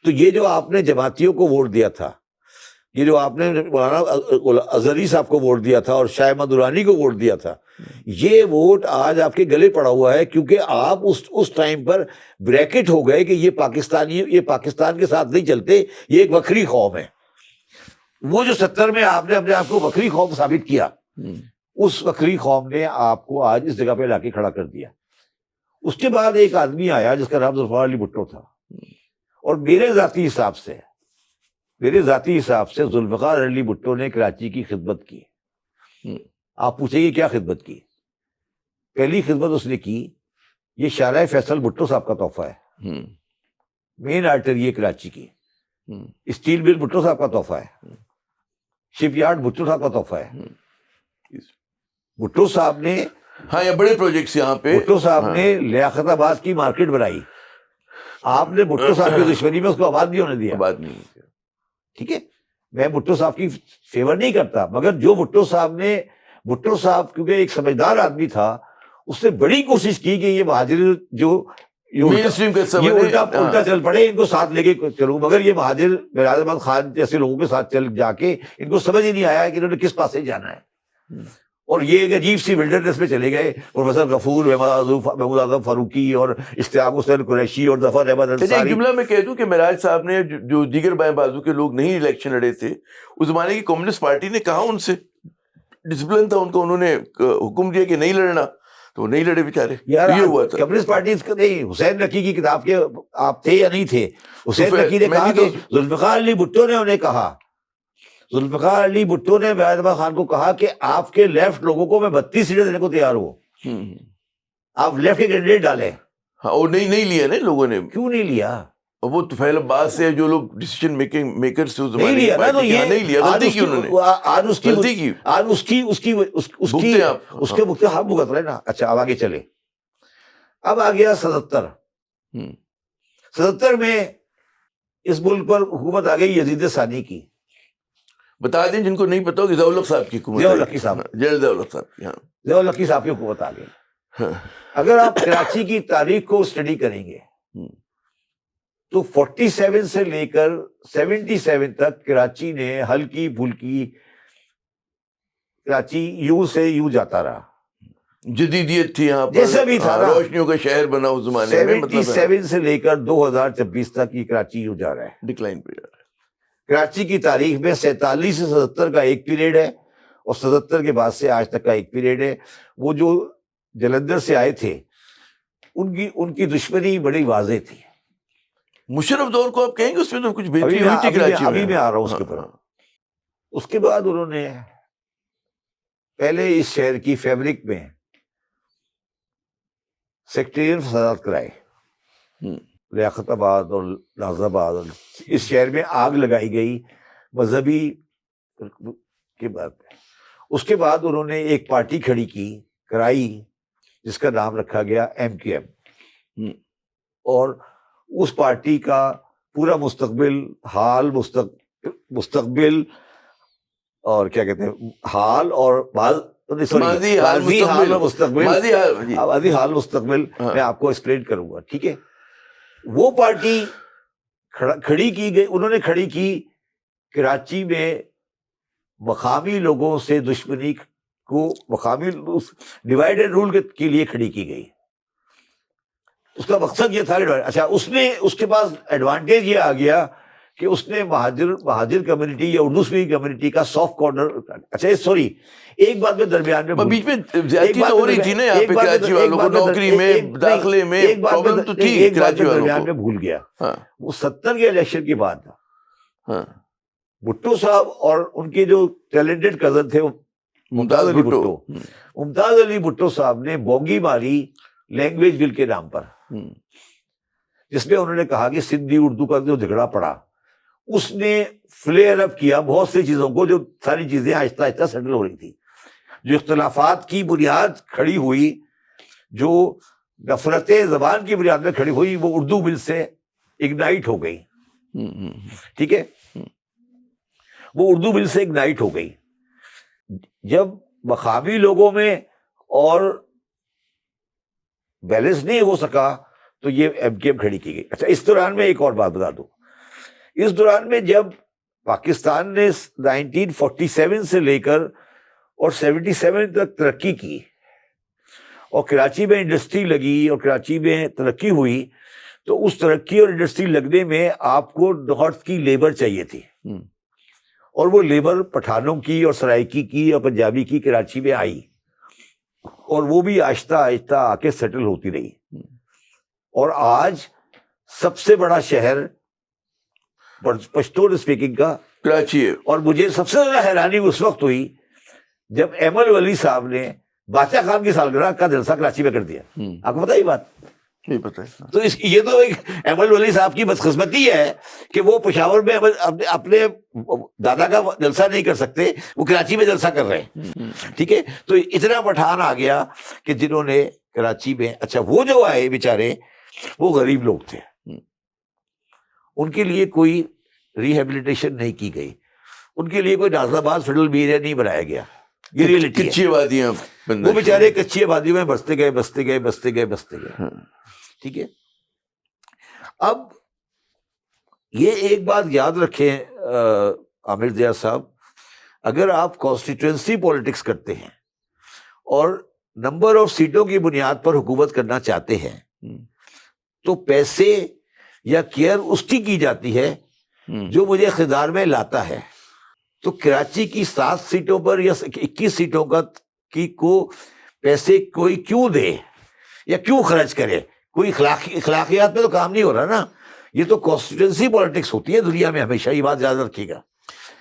S1: تو یہ جو آپ نے جماعتیوں کو ووٹ دیا تھا، یہ جو آپ نے مولانا اظہری صاحب کو ووٹ دیا تھا اور شاہ احمد درانی کو ووٹ دیا تھا، یہ ووٹ آج آپ کے گلے پڑا ہوا ہے، کیونکہ آپ اس ٹائم پر بریکٹ ہو گئے کہ یہ پاکستان کے ساتھ نہیں چلتے، یہ ایک وکری قوم ہے. وہ جو 70 میں آپ نے اپنے آپ کو وکری قوم ثابت کیا، اس وکری قوم نے آپ کو آج اس جگہ پہ لا کے کھڑا کر دیا. اس کے بعد ایک آدمی آیا جس کا نام ذوالفقار علی بھٹو تھا، اور میرے ذاتی حساب سے ذوالفقار علی بھٹو نے کراچی کی خدمت کی. آپ پوچھیں گے کیا خدمت کی؟ پہلی خدمت اس نے کی، یہ شارع فیصل بھٹو صاحب کا تحفہ ہے، مین آرٹری ہے کراچی کی. اسٹیل مل بھٹو صاحب کا تحفہ ہے، شپ یارڈ بھٹو صاحب کا تحفہ ہے. بھٹو صاحب نے
S2: یہ بڑے پروجیکٹس یہاں پہ،
S1: بھٹو صاحب نے لیاقت آباد کی مارکیٹ بنائی. آپ نے بھٹو صاحب کی دشمنی میں اس کو آباد نہیں ہونے دیا.
S2: بات نہیں.
S1: ٹھیک ہے، میں بھٹو صاحب کی فیور نہیں کرتا، مگر جو بھٹو صاحب کیونکہ ایک سمجھدار آدمی تھا، اس نے بڑی کوشش کی کہ یہ مہاجر جو الٹا چل پڑے، ان کو ساتھ لے کے چلوں، مگر یہ مہاجر میراج احمد خان جیسے لوگوں کے ساتھ چل جا کے ان کو سمجھ ہی نہیں آیا کہ انہوں نے کس پاس سے جانا ہے. اور یہ ایک عجیب سی ولڈرنس میں چلے گئے. پروفیسر غفور، محمود اعظم فاروقی اور اشتیاق حسین قریشی اور ظفر احمد انصاری.
S2: ایک جملہ میں کہہ دوں کہ میراج صاحب نے جو دیگر بائیں بازو کے لوگ نہیں الیکشن لڑے تھے، اس زمانے کی کمیونسٹ پارٹی نے کہا ان سے، ڈسپلن تھا ان کو، انہوں نے حکم دیا کہ نہیں لڑنا، تو نہیں لڑے بیچارے. یہ ہوا تھا.
S1: کمیونسٹ پارٹی نہیں، حسین نقی کی کتاب کے آپ تھے یا نہیں تھے؟ حسین نقی نے کہا کہ ذوالفقار علی بھٹو نے انہیں کہا، ذوالفقار علی بھٹو نے میراج احمد خان کو کہا کہ آپ کے لیفٹ لوگوں کو میں 32 سیٹیں دینے کو تیار ہوں، آپ لیفٹ کے کینڈیڈیٹ ڈالیں.
S2: اور نہیں لیا نا لوگوں نے.
S1: کیوں نہیں لیا؟
S2: وہ تو فیل عباس سے جو لوگ ڈیسیژن میکرز تھے اس زمانے
S1: نہیں لیا نا، تو یہ
S2: نہیں لیا، غلطی کی انہوں نے.
S1: آج اس کے مکتے ہم بھگت رہے نا. اچھا اب آگے چلے. اب آ گیا 77 میں اس ملک پر حکومت آ گئی یزید ثانی کی.
S2: بتا دیں جن کو نہیں پتا ہوگا، ضیاء الحق صاحب کی حکومت.
S1: ضیاء الحق صاحب کی حکومت آ گئی. اگر آپ کراچی کی تاریخ کو اسٹڈی کریں گے تو 47 سے لے کر 77 تک کراچی نے ہلکی پھلکی، کراچی یوں سے یوں جاتا رہا،
S2: جدیدیت تھی یہاں پر،
S1: جیسا بھی تھا،
S2: روشنیوں کا شہر بنا اس زمانے میں.
S1: 77 سے لے کر 2026 تک یہ کراچی یوں جا رہا ہے،
S2: ڈکلائن پہ جا رہا ہے.
S1: کراچی کی تاریخ میں 47 سے 77 کا ایک پیریڈ ہے، اور 77 کے بعد سے آج تک کا ایک پیریڈ ہے. وہ جو جلندھر سے آئے تھے ان کی دشمنی بڑی واضح تھی.
S2: مشرف دور کو آپ کہیں گے اس میں تو کچھ بہتری ہوئی تھی کراچی میں.
S1: ابھی میں آ رہا ہوں اس کے پر. اس کے بعد انہوں نے پہلے اس شہر کی فیبرک میں سیکٹریل فسادات کرائے، لیاقت آباد اور ناز آباد، اور اس شہر میں آگ لگائی گئی مذہبی کے بعد. اس کے بعد انہوں نے ایک پارٹی کھڑی کی کرائی جس کا نام رکھا گیا MQM، اور اس پارٹی کا پورا مستقبل اور کیا کہتے ہیں حال اور ماضی حال مستقبل میں آپ کو ایکسپلین کروں گا. ٹھیک ہے، وہ پارٹی کھڑی کی گئی، انہوں نے کھڑی کی کراچی میں مقامی لوگوں سے دشمنی کو مقامی ڈیوائڈ اینڈ رول کے لیے کھڑی کی گئی. اس کا مقصد یہ تھا. اچھا اس کے پاس ایڈوانٹیج یہ آ گیا کہ اس نے مہاجر کمیونٹی یا اردو اسپیکنگ کمیونٹی کا سافٹ کارنر. اچھا سوری ایک بات میں درمیان میں
S2: بیچ میں زیادتی تو ہو رہی تھی نا یہاں پہ کراچی والوں کو نوکری میں داخلے میں پرابلم تو تھی کراچی والوں کو.
S1: درمیان میں بھول گیا. وہ 70 کے الیکشن کے بعد تھا. بھٹو صاحب اور ان کے جو ٹیلنٹڈ کزن تھے ممتاز علی بھٹو, ممتاز علی بھٹو صاحب نے بونگی ماری لینگویج بل کے نام پر, جس میں انہوں نے کہا کہ سندھی اردو کا جو جھگڑا پڑا اس نے فلیئر اپ کیا بہت سی چیزوں کو, جو ساری چیزیں آہستہ آہستہ سیٹل ہو رہی تھی. جو اختلافات کی بنیاد کھڑی ہوئی, جو نفرت زبان کی بنیاد میں کھڑی ہوئی, وہ اردو بل سے اگنائٹ ہو گئی. ٹھیک ہے, وہ اردو بل سے اگنائٹ ہو گئی. جب مقامی لوگوں میں اور بیلنس نہیں ہو سکا تو یہ ایم کیو ایم کھڑی کی گئی. اچھا اس دوران میں ایک اور بات بتا دوں. اس دوران میں جب پاکستان نے 1947 سے لے کر اور 77 تک ترقی کی اور کراچی میں انڈسٹری لگی اور کراچی میں ترقی ہوئی, تو اس ترقی اور انڈسٹری لگنے میں آپ کو نارتھ کی لیبر چاہیے تھی, اور وہ لیبر پٹھانوں کی اور سرائکی کی اور پنجابی کی کراچی میں آئی, اور وہ بھی آہستہ آہستہ آ کے سیٹل ہوتی رہی. اور آج سب سے بڑا شہر پشتون اسپیکنگ کا
S2: کراچی ہے.
S1: اور مجھے سب سے زیادہ حیرانی اس وقت ہوئی جب ایمل ولی صاحب نے بادشاہ خان کی سالگرہ کا جلسہ کراچی میں کر دیا. آپ کو پتہ یہ بات
S2: نہیں پتہ.
S1: تو یہ تو ایک ایمل ولی صاحب کی بدقسمتی ہے کہ وہ پشاور میں اپنے دادا کا جلسہ نہیں کر سکتے, وہ کراچی میں جلسہ کر رہے ہیں. ٹھیک ہے, تو اتنا پٹھان آ گیا کہ جنہوں نے کراچی میں, اچھا وہ جو آئے بیچارے وہ غریب لوگ تھے, ان کے لیے کوئی ریہیبلیٹیشن نہیں کی گئی, ان کے لیے کوئی ناز آباد فیڈرل ایریا نہیں بنایا گیا. یہ ریئلٹی ہے.
S2: کچی آبادیاں
S1: وہ بیچارے کچی آبادیوں میں بستے گئے. ٹھیک ہے. اب یہ ایک بات یاد رکھیں عامر ضیاء صاحب, اگر آپ کانسٹیٹوئنسی پالیٹکس کرتے ہیں اور نمبر آف سیٹوں کی بنیاد پر حکومت کرنا چاہتے ہیں تو پیسے یا کیئر اس کی جاتی ہے جو مجھے اقتدار میں لاتا ہے. تو کراچی کی 7 سیٹوں پر یا 21 سیٹوں کی کو پیسے کوئی کیوں دے یا کیوں خرچ کرے؟ کوئی اخلاقیات میں تو کام نہیں ہو رہا نا. یہ تو کانسٹیٹوئنسی پالیٹکس ہوتی ہے دنیا میں, ہمیشہ یہ بات یاد رکھیے گا.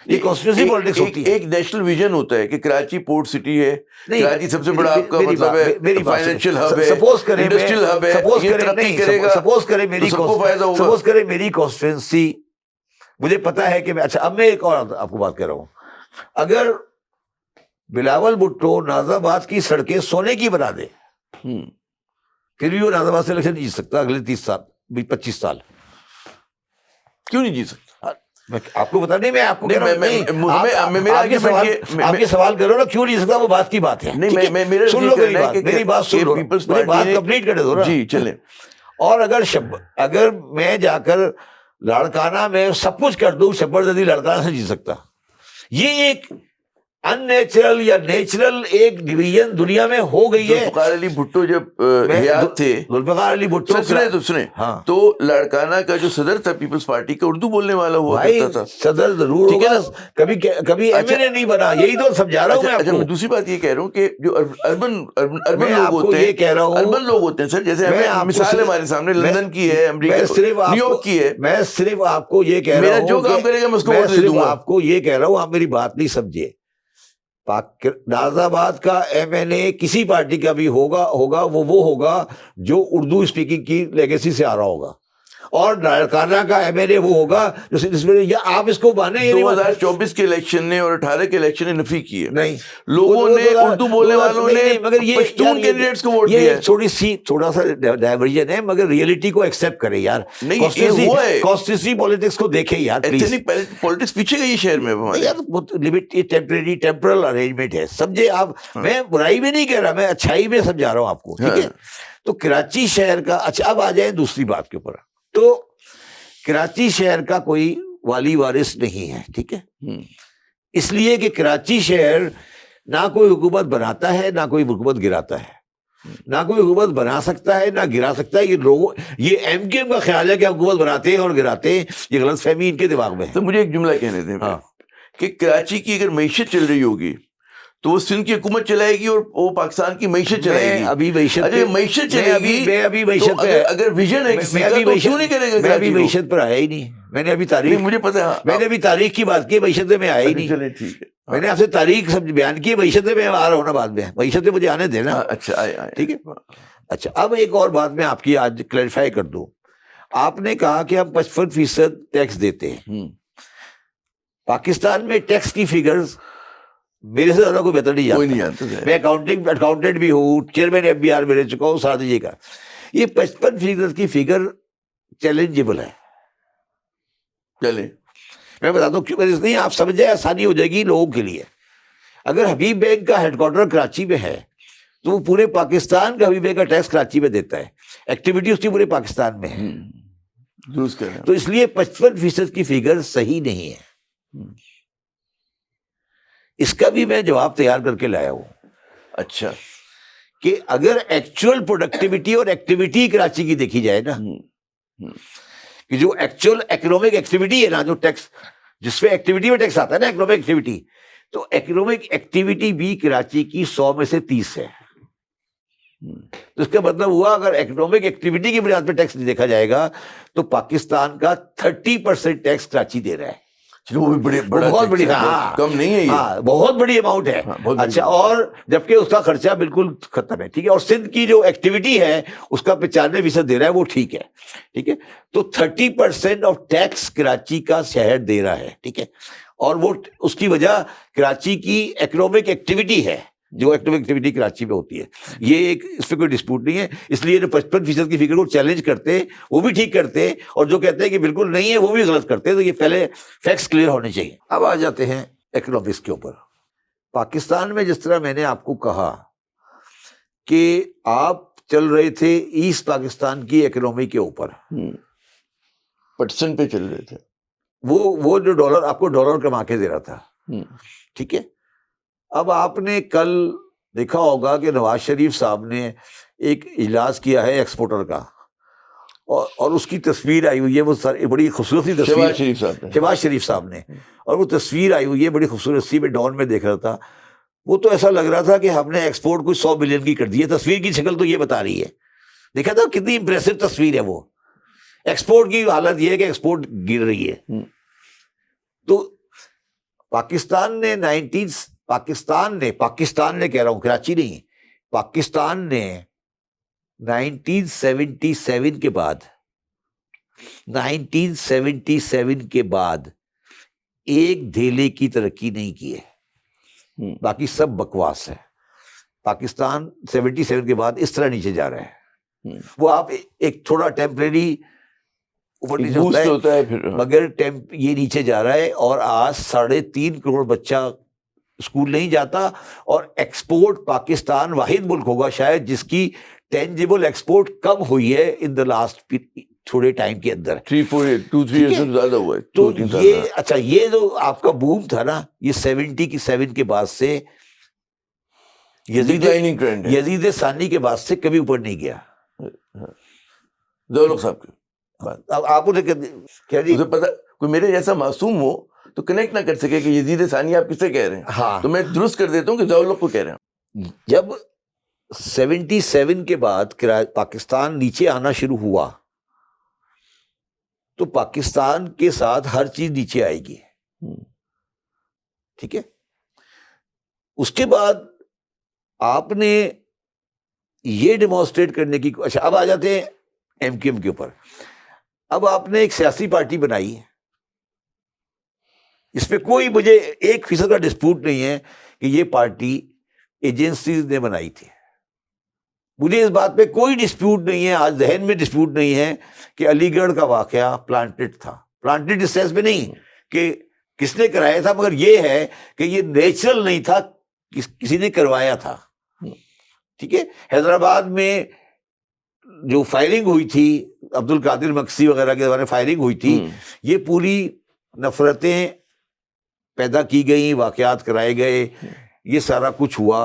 S1: یہ کانسٹیٹوئنسی پالیٹکس ہوتی ہے.
S2: ایک نیشنل ویژن ہوتا ہے کہ کراچی پورٹ سٹی ہے, کراچی سب سے بڑا آپ کا مطلب ہے فائنینشیل ہب ہے, انڈسٹریل ہب ہے, یہ ترقی کرے گا,
S1: سپوز کرے میری کانسٹیٹوئنسی, مجھے پتا ہے کہ اچھا اب میں ایک اور آپ کو بات کر رہا ہوں. اگر بلاول بھٹو ناز آباد کی سڑکیں سونے کی بنا دے پھر بھی وہ ناز آباد سے الیکشن نہیں جیت سکتا اگلے 30 سال 25 سال.
S2: کیوں نہیں جیت سکتا؟
S1: آپ کو پتا نہیں, میں آپ کو سوال کرو نا کیوں نہیں جیت سکتا, وہ بات کی بات ہے. سن لو میری بات سن لو, بات کمپلیٹ کر دو نا.
S2: جی چلیں.
S1: اور اگر میں جا کر لاڑکانہ میں سب کچھ کر دوں, شبر زدی لاڑکانہ سے جیت سکتا. یہ ایک ان نیچرل یا نیچرل ایک ڈویژن دنیا میں ہو گئی ہے.
S2: ذوالفقار علی بھٹو جب حیات تھے,
S1: ذوالفقار علی بھٹو
S2: سنے تو لاڑکانہ کا جو صدر تھا پیپلز پارٹی کا اردو بولنے والا ہوا کرتا تھا.
S1: صدر ضرور ہوگا, کبھی ایم این اے نہیں بنا. یہی تو سمجھا رہا ہوں میں آپ کو.
S2: دوسری بات یہ کہہ رہا ہوں کہ جو اربن لوگ ہوتے ہیں, اربن لوگ ہوتے ہیں سر, جیسے ہمیں مثال ہمارے سامنے لندن کی ہے, امریکہ نیو یارک کی ہے.
S1: میں صرف آپ کو یہ کہہ رہا ہوں,
S2: جو کام کرے گا میں اس کو ووٹ دے دوں گا.
S1: آپ کو یہ کہہ رہا ہوں, آپ میری بات نہیں سمجھے. ناز آباد کا ایم این اے کسی پارٹی کا بھی ہوگا وہ ہوگا جو اردو اسپیکنگ کی لیگیسی سے آ رہا ہوگا, اور لاڑکانہ کا ایم این اے وہ ہوگا جس میں یا آپ اس کو مانے.
S2: 2024 کے الیکشن نے اور 18 کے الیکشن نے نفی کی ہے.
S1: نہیں,
S2: لوگوں نے اردو بولنے والوں نے
S1: مگر یہ
S2: پشتون کینڈیڈیٹس کو ووٹ دیا ہے.
S1: تھوڑا سا ڈائیورژن ہے, مگر ریئلٹی کو ایکسپٹ کرے یار. کانسٹیٹوئنسی پالیٹکس کو دیکھے یار,
S2: پالیٹکس پیچھے گئی شہر میں
S1: ٹیمپریری ٹیمپرل ارینجمنٹ ہے, سمجھے آپ. میں برائی میں نہیں کہہ رہا, میں اچھائی میں سمجھا رہا ہوں آپ کو. ٹھیک ہے, تو کراچی شہر کا, اچھا اب آ جائیں دوسری بات کے اوپر. تو کراچی شہر کا کوئی والی وارث نہیں ہے. ٹھیک ہے, اس لیے کہ کراچی شہر نہ کوئی حکومت بناتا ہے نہ کوئی حکومت گراتا ہے، نہ کوئی حکومت بنا سکتا ہے نہ گرا سکتا ہے. یہ لوگوں یہ ایم کیو ایم کا خیال ہے کہ حکومت بناتے ہیں اور گراتے ہیں، یہ غلط فہمی ان کے دماغ میں ہے.
S2: تو مجھے ایک جملہ کہنے دیں کہ کراچی کی اگر معیشت چل رہی ہوگی تو وہ سندھ کی حکومت چلائے گی اور وہ پاکستان کی معیشت چلائے گی.
S1: ابھی معیشت
S2: چلے گی،
S1: میں ابھی معیشت پہ
S2: اگر ویژن ہے کسی کا تو کیوں نہیں کرے گا؟
S1: میں ابھی معیشت پر آیا ہی نہیں. میں نے ابھی تاریخ،
S2: مجھے پتا ہے
S1: میں نے ابھی تاریخ کی بات کی، معیشت میں آیا ہی نہیں.
S2: چلے ٹھیک ہے،
S1: میں نے آپ سے تاریخ سب بیان کی، معیشت میں آ رہا ہوں نا بعد میں، معیشت میں مجھے آنے دینا.
S2: اچھا
S1: ٹھیک ہے. اچھا اب ایک اور بات میں آپ کی آج کلیریفائی کر دوں. آپ نے کہا کہ ہم 55% ٹیکس دیتے ہیں. پاکستان میں ٹیکس کی فگرز میرے سے زیادہ کوئی بہتر نہیں جانتا. میں اکاؤنٹنٹ بھی ہوں، چیئرمین ایف بی آر میں رہ چکا ہوں. ساتھ دیجیے گا یہ 55% کی فگر چیلنجیبل ہے.
S2: چلے
S1: میں بتاتا ہوں کیوں نہیں، آپ سمجھ جائیں آسانی ہو جائے گی لوگوں کے لیے. اگر حبیب بینک کا ہیڈ کوارٹر کراچی میں ہے تو وہ پورے پاکستان کا حبیب بینک کا ٹیکس کراچی میں دیتا ہے. ایکٹیویٹی اس کی پورے پاکستان میں ہے. تو اس لیے 55% کی فگر صحیح نہیں ہے. اس کا بھی میں جواب تیار کر کے لایا ہوں.
S2: اچھا
S1: کہ اگر ایکچوئل پروڈکٹیوٹی اور ایکٹیویٹی کراچی کی دیکھی جائے نا، کہ جو ایکچوئل اکنامک ایکٹیویٹی ہے نا، جو ٹیکس جس پہ ایکٹیویٹی میں ٹیکس آتا ہے نا، اکنامک ایکٹیویٹی، تو اکنامک ایکٹیویٹی بھی کراچی کی 100 میں سے 30 ہے. تو اس کا مطلب ہوا اگر اکنامک ایکٹیویٹی کی بنیاد پہ ٹیکس دیکھا جائے گا تو پاکستان کا 30% ٹیکس کراچی دے رہا ہے.
S2: وہ بھی
S1: بہت بڑی،
S2: کم نہیں ہے،
S1: ہاں بہت بڑی اماؤنٹ ہے. اچھا، اور جبکہ اس کا خرچہ بالکل ختم ہے. ٹھیک ہے. اور سندھ کی جو ایکٹیویٹی ہے اس کا 95% دے رہا ہے، وہ ٹھیک ہے. ٹھیک ہے. تو 30% آف ٹیکس کراچی کا شہر دے رہا ہے. ٹھیک ہے. اور وہ اس کی وجہ کراچی کی اکنامک ایکٹیویٹی ہے، جو اکنامک ایکٹیویٹی کراچی میں ہوتی ہے. یہ ایک اس پہ کوئی ڈسپوٹ نہیں ہے. اس لیے جو 55% کی فگر کو چیلنج کرتے ہیں وہ بھی ٹھیک کرتے ہیں، اور جو کہتے ہیں کہ بالکل نہیں ہے وہ بھی غلط کرتے ہیں. تو یہ پہلے فیکٹس کلیئر ہونے چاہیے. اب آ جاتے ہیں اکنامکس کے اوپر. پاکستان میں جس طرح میں نے آپ کو کہا کہ آپ چل رہے تھے ایسٹ پاکستان کی اکنامی کے اوپر،
S2: پٹسن پہ چل رہے تھے.
S1: وہ جو ڈالر آپ کو ڈالر کما کے دے رہا تھا. ٹھیک ہے. اب آپ نے کل دیکھا ہوگا کہ نواز شریف صاحب نے ایک اجلاس کیا ہے ایکسپورٹر کا، اور اس کی تصویر آئی ہوئی ہے، وہ بڑی خوبصورت سی تصویر، شہباز شریف صاحب نے، اور وہ تصویر آئی ہوئی ہے بڑی خوبصورت سی. میں ڈان میں دیکھ رہا تھا، وہ تو ایسا لگ رہا تھا کہ ہم نے ایکسپورٹ کچھ 100 بلین کی کر دی ہے. تصویر کی شکل تو یہ بتا رہی ہے. دیکھا تھا کتنی امپریسو تصویر ہے. وہ ایکسپورٹ کی حالت یہ ہے کہ ایکسپورٹ گر رہی ہے. تو پاکستان نے کہہ رہا ہوں، کراچی نہیں، پاکستان نے 1977 کے بعد ایک دھیلے کی ترقی نہیں کی ہے. باقی سب بکواس ہے. پاکستان 77 کے بعد اس طرح نیچے جا رہا ہے. وہ آپ ایک تھوڑا ٹیمپریری اوپر نیچے ہوتا ہے مگر یہ نیچے جا رہا ہے. اور آج 3.5 کروڑ بچہ اسکول نہیں جاتا. اور ایکسپورٹ پاکستان واحد ملک ہوگا شاید جس کی ٹینجیبل ایکسپورٹ کم ہوئی ہے ان دا لاسٹ تھوڑے ٹائم کے اندر.
S2: 2-3 ایئرز زیادہ ہوا ہے.
S1: تو یہ اچھا، یہ جو آپ کا بوم تھا نا، یہ 77 کے بعد سے یزید ثانی کے بعد سے کبھی اوپر نہیں گیا.
S2: ضیاء صاحب کے
S1: آپ
S2: مجھے پتا کوئی میرے جیسا معصوم ہو تو کنیکٹ نہ کر سکے کہ یزید ثانی آپ کسے کہہ رہے ہیں.
S1: ہاں،
S2: تو میں درست کر دیتا ہوں کہ ضیاء کو کہہ رہے ہیں.
S1: جب 77 کے بعد پاکستان نیچے آنا شروع ہوا تو پاکستان کے ساتھ ہر چیز نیچے آئے گی. ٹھیک ہے. اس کے بعد آپ نے یہ ڈیمانسٹریٹ کرنے کی، اچھا اب آ جاتے ہیں ایم کیو ایم کے اوپر. اب آپ نے ایک سیاسی پارٹی بنائی ہے، اس پہ کوئی مجھے 1% کا ڈسپوٹ نہیں ہے کہ یہ پارٹی ایجنسیز نے بنائی تھی. مجھے اس بات پہ کوئی ڈسپیوٹ نہیں ہے، آج ذہن میں ڈسپیوٹ نہیں ہے کہ علی گڑھ کا واقعہ پلانٹڈ تھا. پلانٹڈ اس سینس میں نہیں کہ کس نے کرایا تھا، مگر یہ ہے کہ یہ نیچرل نہیں تھا، کسی نے کروایا تھا. ٹھیک ہے. حیدرآباد میں جو فائرنگ ہوئی تھی، عبد القادر مکسی وغیرہ کے بارے میں فائرنگ ہوئی تھی، یہ پوری نفرتیں پیدا کی گئیں، واقعات کرائے گئے. یہ سارا کچھ ہوا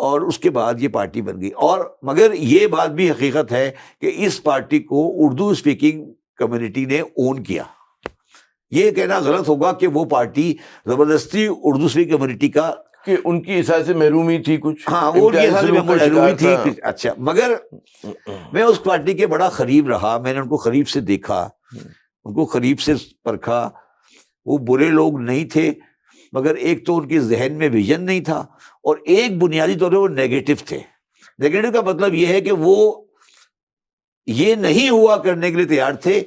S1: اور اس کے بعد یہ پارٹی بن گئی. اور مگر یہ بات بھی حقیقت ہے کہ اس پارٹی کو اردو اسپیکنگ کمیونٹی نے اون کیا. یہ کہنا غلط ہوگا کہ وہ پارٹی زبردستی اردو اسپیکنگ کمیونٹی کا
S2: کہ ان کی حساب سے محرومی تھی کچھ.
S1: ہاں وہ ان کے حساب سے محرومی تھی. اچھا مگر میں اس پارٹی کے بڑا قریب رہا, میں نے ان کو قریب سے دیکھا, ان کو قریب سے پرکھا. وہ برے لوگ نہیں تھے, مگر ایک تو ان کے ذہن میں ویژن نہیں تھا, اور ایک بنیادی طور پہ وہ نیگیٹو تھے. نیگیٹو کا مطلب یہ ہے کہ وہ یہ نہیں ہوا کرنے کے لیے تیار تھے,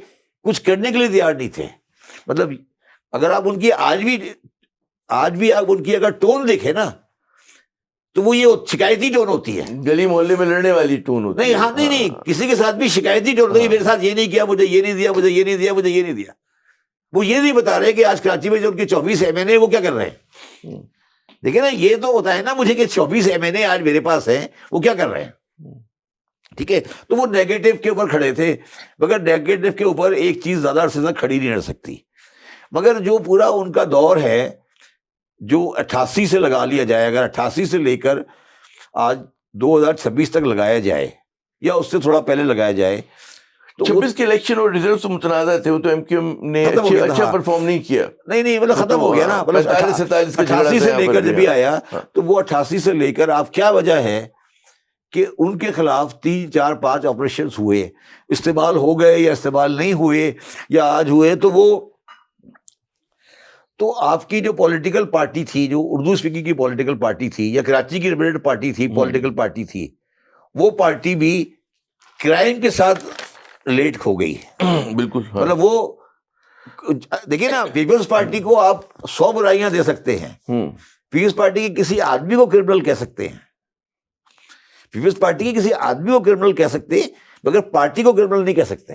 S1: کچھ کرنے کے لیے تیار نہیں تھے. مطلب اگر آپ ان کی آج بھی آپ ان کی اگر ٹون دیکھیں نا تو وہ یہ شکایتی ٹون ہوتی ہے,
S2: گلی محلے میں لڑنے والی ٹون ہوتی ہے.
S1: نہیں ہاں نہیں کسی کے ساتھ بھی شکایتی ٹون ہوتی ہے, میرے ساتھ یہ نہیں کیا, مجھے یہ نہیں دیا, مجھے یہ نہیں دیا, مجھے یہ نہیں دیا. وہ یہ نہیں بتا رہے کہ آج کراچی میں جو ان کے 24 MNA وہ کیا کر رہے ہیں. دیکھیں نا یہ تو ہوتا ہے نا مجھے کہ 24 MNA آج میرے پاس ہیں, وہ کیا کر رہے ہیں. ٹھیک ہے, تو وہ نیگیٹو کے اوپر کھڑے تھے, مگر نیگیٹو کے اوپر ایک چیز زیادہ عرصے تک کھڑی نہیں رہ سکتی. مگر جو پورا ان کا دور ہے جو 88 سے لگا لیا جائے, اگر 88 سے لے کر آج 2026 تک لگایا جائے یا اس سے تھوڑا پہلے لگایا جائے, تو
S2: 26 کے الیکشن اور ریزلٹس متنازع تھے. وہ تو ایم کیو ایم نے اچھا پرفارم نہیں کیا.
S1: نہیں مطلب ختم ہو گیا نا. 88 سے لے کر جب بھی آیا تو وہ 88 سے لے کر آپ کیا وجہ ہے کہ ان کے خلاف 3 4 5 آپریشنز ہوئے, استعمال ہو گئے یا استعمال نہیں ہوئے یا آج ہوئے, تو آپ کی جو پولیٹیکل پارٹی تھی, جو اردو اسپیکنگ کی پولیٹیکل پارٹی تھی یا کراچی کی ریپرزینٹیو پارٹی تھی, پولیٹیکل پارٹی تھی, وہ پارٹی بھی کرائم کے ساتھ ریلیٹ ہو گئی.
S2: بالکل.
S1: مطلب وہ دیکھیں نا, پیپلز پارٹی کو آپ 100 برائیاں دے سکتے ہیں, پیپلز پارٹی کے کسی آدمی کو کرمنل کہہ سکتے ہیں, پیپلز پارٹی کے کسی آدمی کو کرمنل کہہ سکتے ہیں, مگر پارٹی کو کرمنل نہیں کہہ سکتے.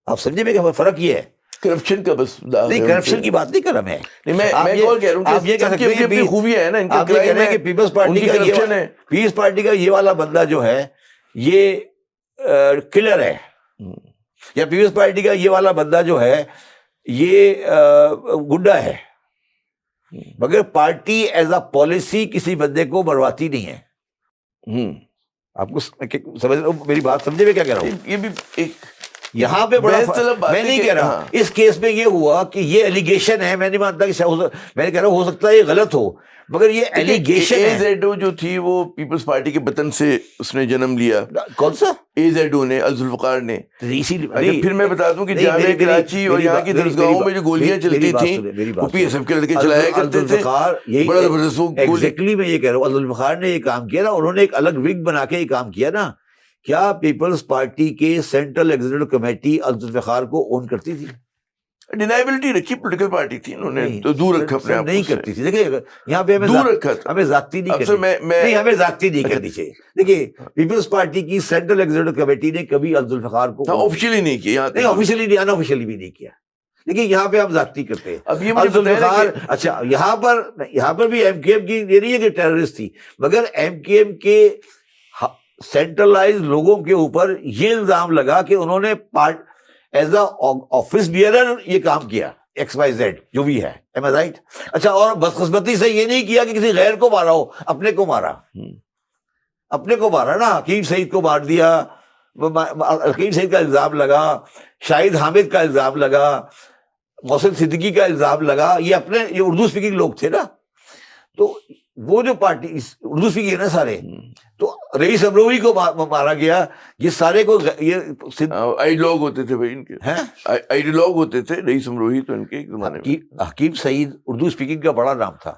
S1: آپ سمجھے میں کہ فرق یہ ہے.
S2: کرپشن کا بس
S1: نہیں, کرپشن کی بات نہیں کر رہا میں.
S2: آپ یہ کہہ سکتے ہیں کہ خوبیاں ہیں نا ان کے,
S1: آپ یہ کہہ رہے ہیں کہ پیپلز پارٹی کا یہ والا بندہ جو ہے یہ کلر ہے, یا پیپلز پارٹی کا یہ والا بندہ جو ہے یہ گنڈا ہے, مگر پارٹی ایز اے پالیسی کسی بندے کو مرواتی نہیں ہے. آپ کو سمجھ میری بات سمجھے میں کیا کہہ رہا ہوں.
S2: یہ بھی ایک
S1: یہاں پہ بڑا میں نہیں کہہ رہا, اس کیس میں یہ ہوا کہ یہ ایلیگیشن ہے, میں نہیں مانتا کہ میں کہہ رہا ہوں ہو سکتا ہے یہ غلط ہو, مگر یہ ایلیگیشن ہے.
S2: AZO جو تھی وہ پیپلز پارٹی کے وطن سے اس نے جنم لیا.
S1: کون سا
S2: AZO نے, الذوالفقار نے. پھر میں بتا دوں کہ
S1: نہیں,
S2: جامعہ کراچی اور یہاں کی درسگاہوں میں جو گولیاں چلتی تھیں وہ PSF کے لڑکے چلایا کرتے تھے. بڑا زبردست
S1: ایگزیکٹلی میں یہ کہہ رہا ہوں, الذوالفقار نے یہ کام کیا نا, انہوں نے ایک الگ ونگ بنا کے یہ کام کیا نا. کیا پیپلز پارٹی کے سینٹرل ایگزیکٹو کمیٹی الذوالفقار کو اون کرتی تھی؟
S2: ڈینائبلٹی رکھی, پولیٹیکل پارٹی تھی, انہوں نے تو دور رکھا اپنے آپ
S1: نہیں کرتی تھی. دیکھیے یہاں پہ
S2: دور رکھا تھا,
S1: ہمیں ذاتی نہیں کرنی, ہمیں ذاتی نہیں کرنی چاہیے. دیکھیے پیپلز پارٹی کی سینٹرل ایگزیکٹو کمیٹی نے کبھی الذوالفقار کو
S2: آفیشیلی نہیں کیا,
S1: نہیں آفیشیلی نہیں, ان آفیشیلی بھی نہیں کیا. دیکھیے یہاں پہ ہم ذاتی کرتے ہیں.
S2: اب یہ
S1: الذوالفقار اچھا یہاں پر بھی ایم کیو ایم کی یہ نہیں ہے کہ ٹیررسٹ تھی, مگر ایم کیو ایم کے سینٹرلائز لوگوں کے اوپر یہ الزام لگا کہ انہوں نے ایز اے آفس بیئرر یہ کام کیا, XYZ جو بھی ہے. ایم آئی رائٹ؟ اچھا, اور بدقسمتی سے یہ نہیں کیا کہ کسی غیر کو مارا ہو, اپنے کو مارا, اپنے کو مارا نا. حکیم سعید کو مار دیا, حکیم سعید کا الزام لگا, شاہد حامد کا الزام لگا, محسن صدیقی کا الزام لگا. یہ اپنے یہ اردو اسپیکنگ لوگ تھے نا, تو وہ جو پارٹی اردو اسپیکنگ ہے نا سارے, تو رئیس امروہی کو مارا گیا. یہ سارے کو یہ
S2: آئیڈیولوگ ہوتے تھے بھائی, ان کے آئیڈیولوگ ہوتے تھے رئیس امروہی, تو ان کے زمانے میں
S1: حکیم سعید اردو اسپیکنگ کا بڑا نام تھا,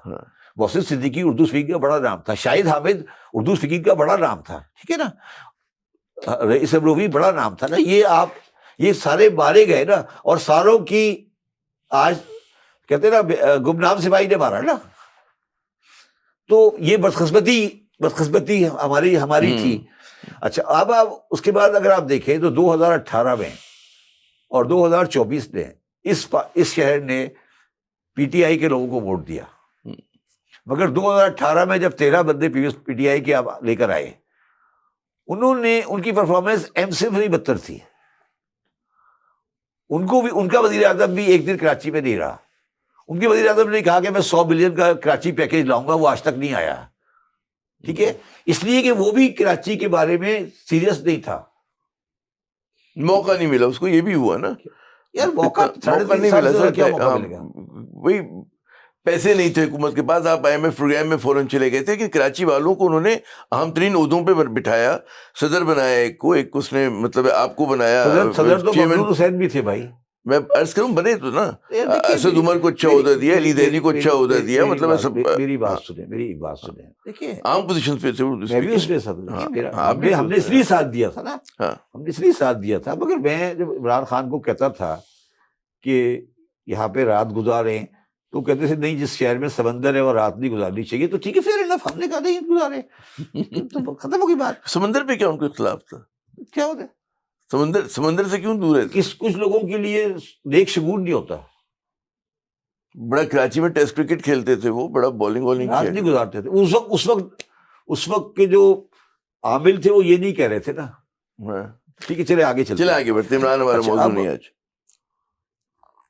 S1: محسن صدیقی اردو اسپیکنگ کا بڑا نام تھا, شاہد حامد اردو اسپیکنگ کا بڑا نام تھا. ٹھیک ہے نا, رئیس امروہی بڑا نام تھا نا. یہ سارے مارے گئے نا, اور ساروں کی آج کہتے نا گمنام سپاہی نے مارا نا. تو یہ بدقسمتی ہماری تھی. اچھا اب آپ اس کے بعد اگر آپ دیکھیں تو 2018 میں اور 2024 میں اس شہر نے PTI کے لوگوں کو ووٹ دیا, مگر 2018 میں جب 13 بندے PTI کے لے کر آئے, ان کی پرفارمنس ایم سے بھی بدتر تھی. ان کا وزیر اعظم بھی ایک دن کراچی میں نہیں رہا, ان کے وزیر اعظم نے کہا کہ میں 100 بلین کا کراچی پیکیج لاؤں گا, وہ آج تک نہیں آیا. ٹھیک ہے, اس لیے کہ وہ بھی کراچی کے بارے میں سیریس نہیں تھا,
S2: موقع نہیں ملا اس کو. یہ بھی ہوا نا
S1: یار, موقع
S2: نہیں ملا سر.
S1: کیا موقع ملے گا؟
S2: وہی پیسے نہیں تھے حکومت کے پاس. آپ IMF پروگرام میں فوراً چلے گئے تھے کہ کراچی والوں کو انہوں نے اہم ترین عہدوں پہ بٹھایا, صدر بنایا ایک کو, ایک اس نے مطلب آپ کو بنایا
S1: صدر تو ممنون حسین بھی تھے بھائی.
S2: میں عرض کروں بنے تو نا, اسد عمر کو اچھا عہدہ دیا, علی دہلی کو اچھا عہدہ دیا, مطلب
S1: میری بات سنیں, میری ایک بات سنیں. دیکھیے
S2: عام پوزیشن پہ تھے,
S1: میں بھی اس میں ہم نے اس لیے ساتھ دیا تھا نا, ہم نے اس لیے ساتھ دیا تھا. مگر میں جب عمران خان کو کہتا تھا کہ یہاں پہ رات گزاریں تو کہتے تھے نہیں, جس شہر میں سمندر ہے وہ رات نہیں گزارنی چاہیے. تو ٹھیک ہے, فیئر انف, ہم نے کہا نہیں گزارے, تو ختم ہو گئی بات.
S2: سمندر پہ کیا ان کو اختلاف تھا؟
S1: کیا ہوتا ہے
S2: سمندر سے کیوں دور ہے؟
S1: کچھ لوگوں کے لیے نیک شگون نہیں ہوتا.
S2: بڑا کراچی میں ٹیسٹ کرکٹ کھیلتے تھے وہ, بڑا بالنگ
S1: رات نہیں گزارتے تھے اس وقت کے جو عامل تھے وہ یہ نہیں کہہ رہے تھے نا. ٹھیک ہے, چلے
S2: آگے بڑھتے. عمران ہمارا موضوع نہیں آج.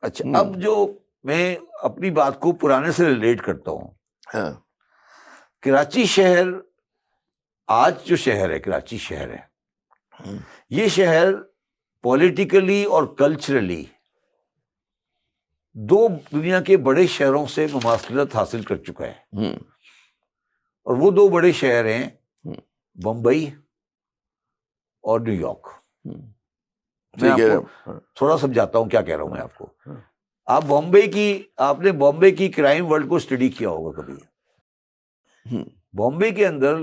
S1: اچھا, اب جو میں اپنی بات کو پرانے سے ریلیٹ کرتا ہوں. کراچی شہر, آج جو شہر ہے کراچی شہر ہے, یہ شہر پولیٹیکلی اور کلچرلی دو دنیا کے بڑے شہروں سے مماثلت حاصل کر چکا ہے. اور وہ دو بڑے شہر ہیں بمبئی اور نیو یارک. میں آپ کو تھوڑا سمجھاتا ہوں کیا کہہ رہا ہوں میں آپ کو. آپ نے بامبے کی کرائم ورلڈ کو اسٹڈی کیا ہوگا کبھی. بامبے کے اندر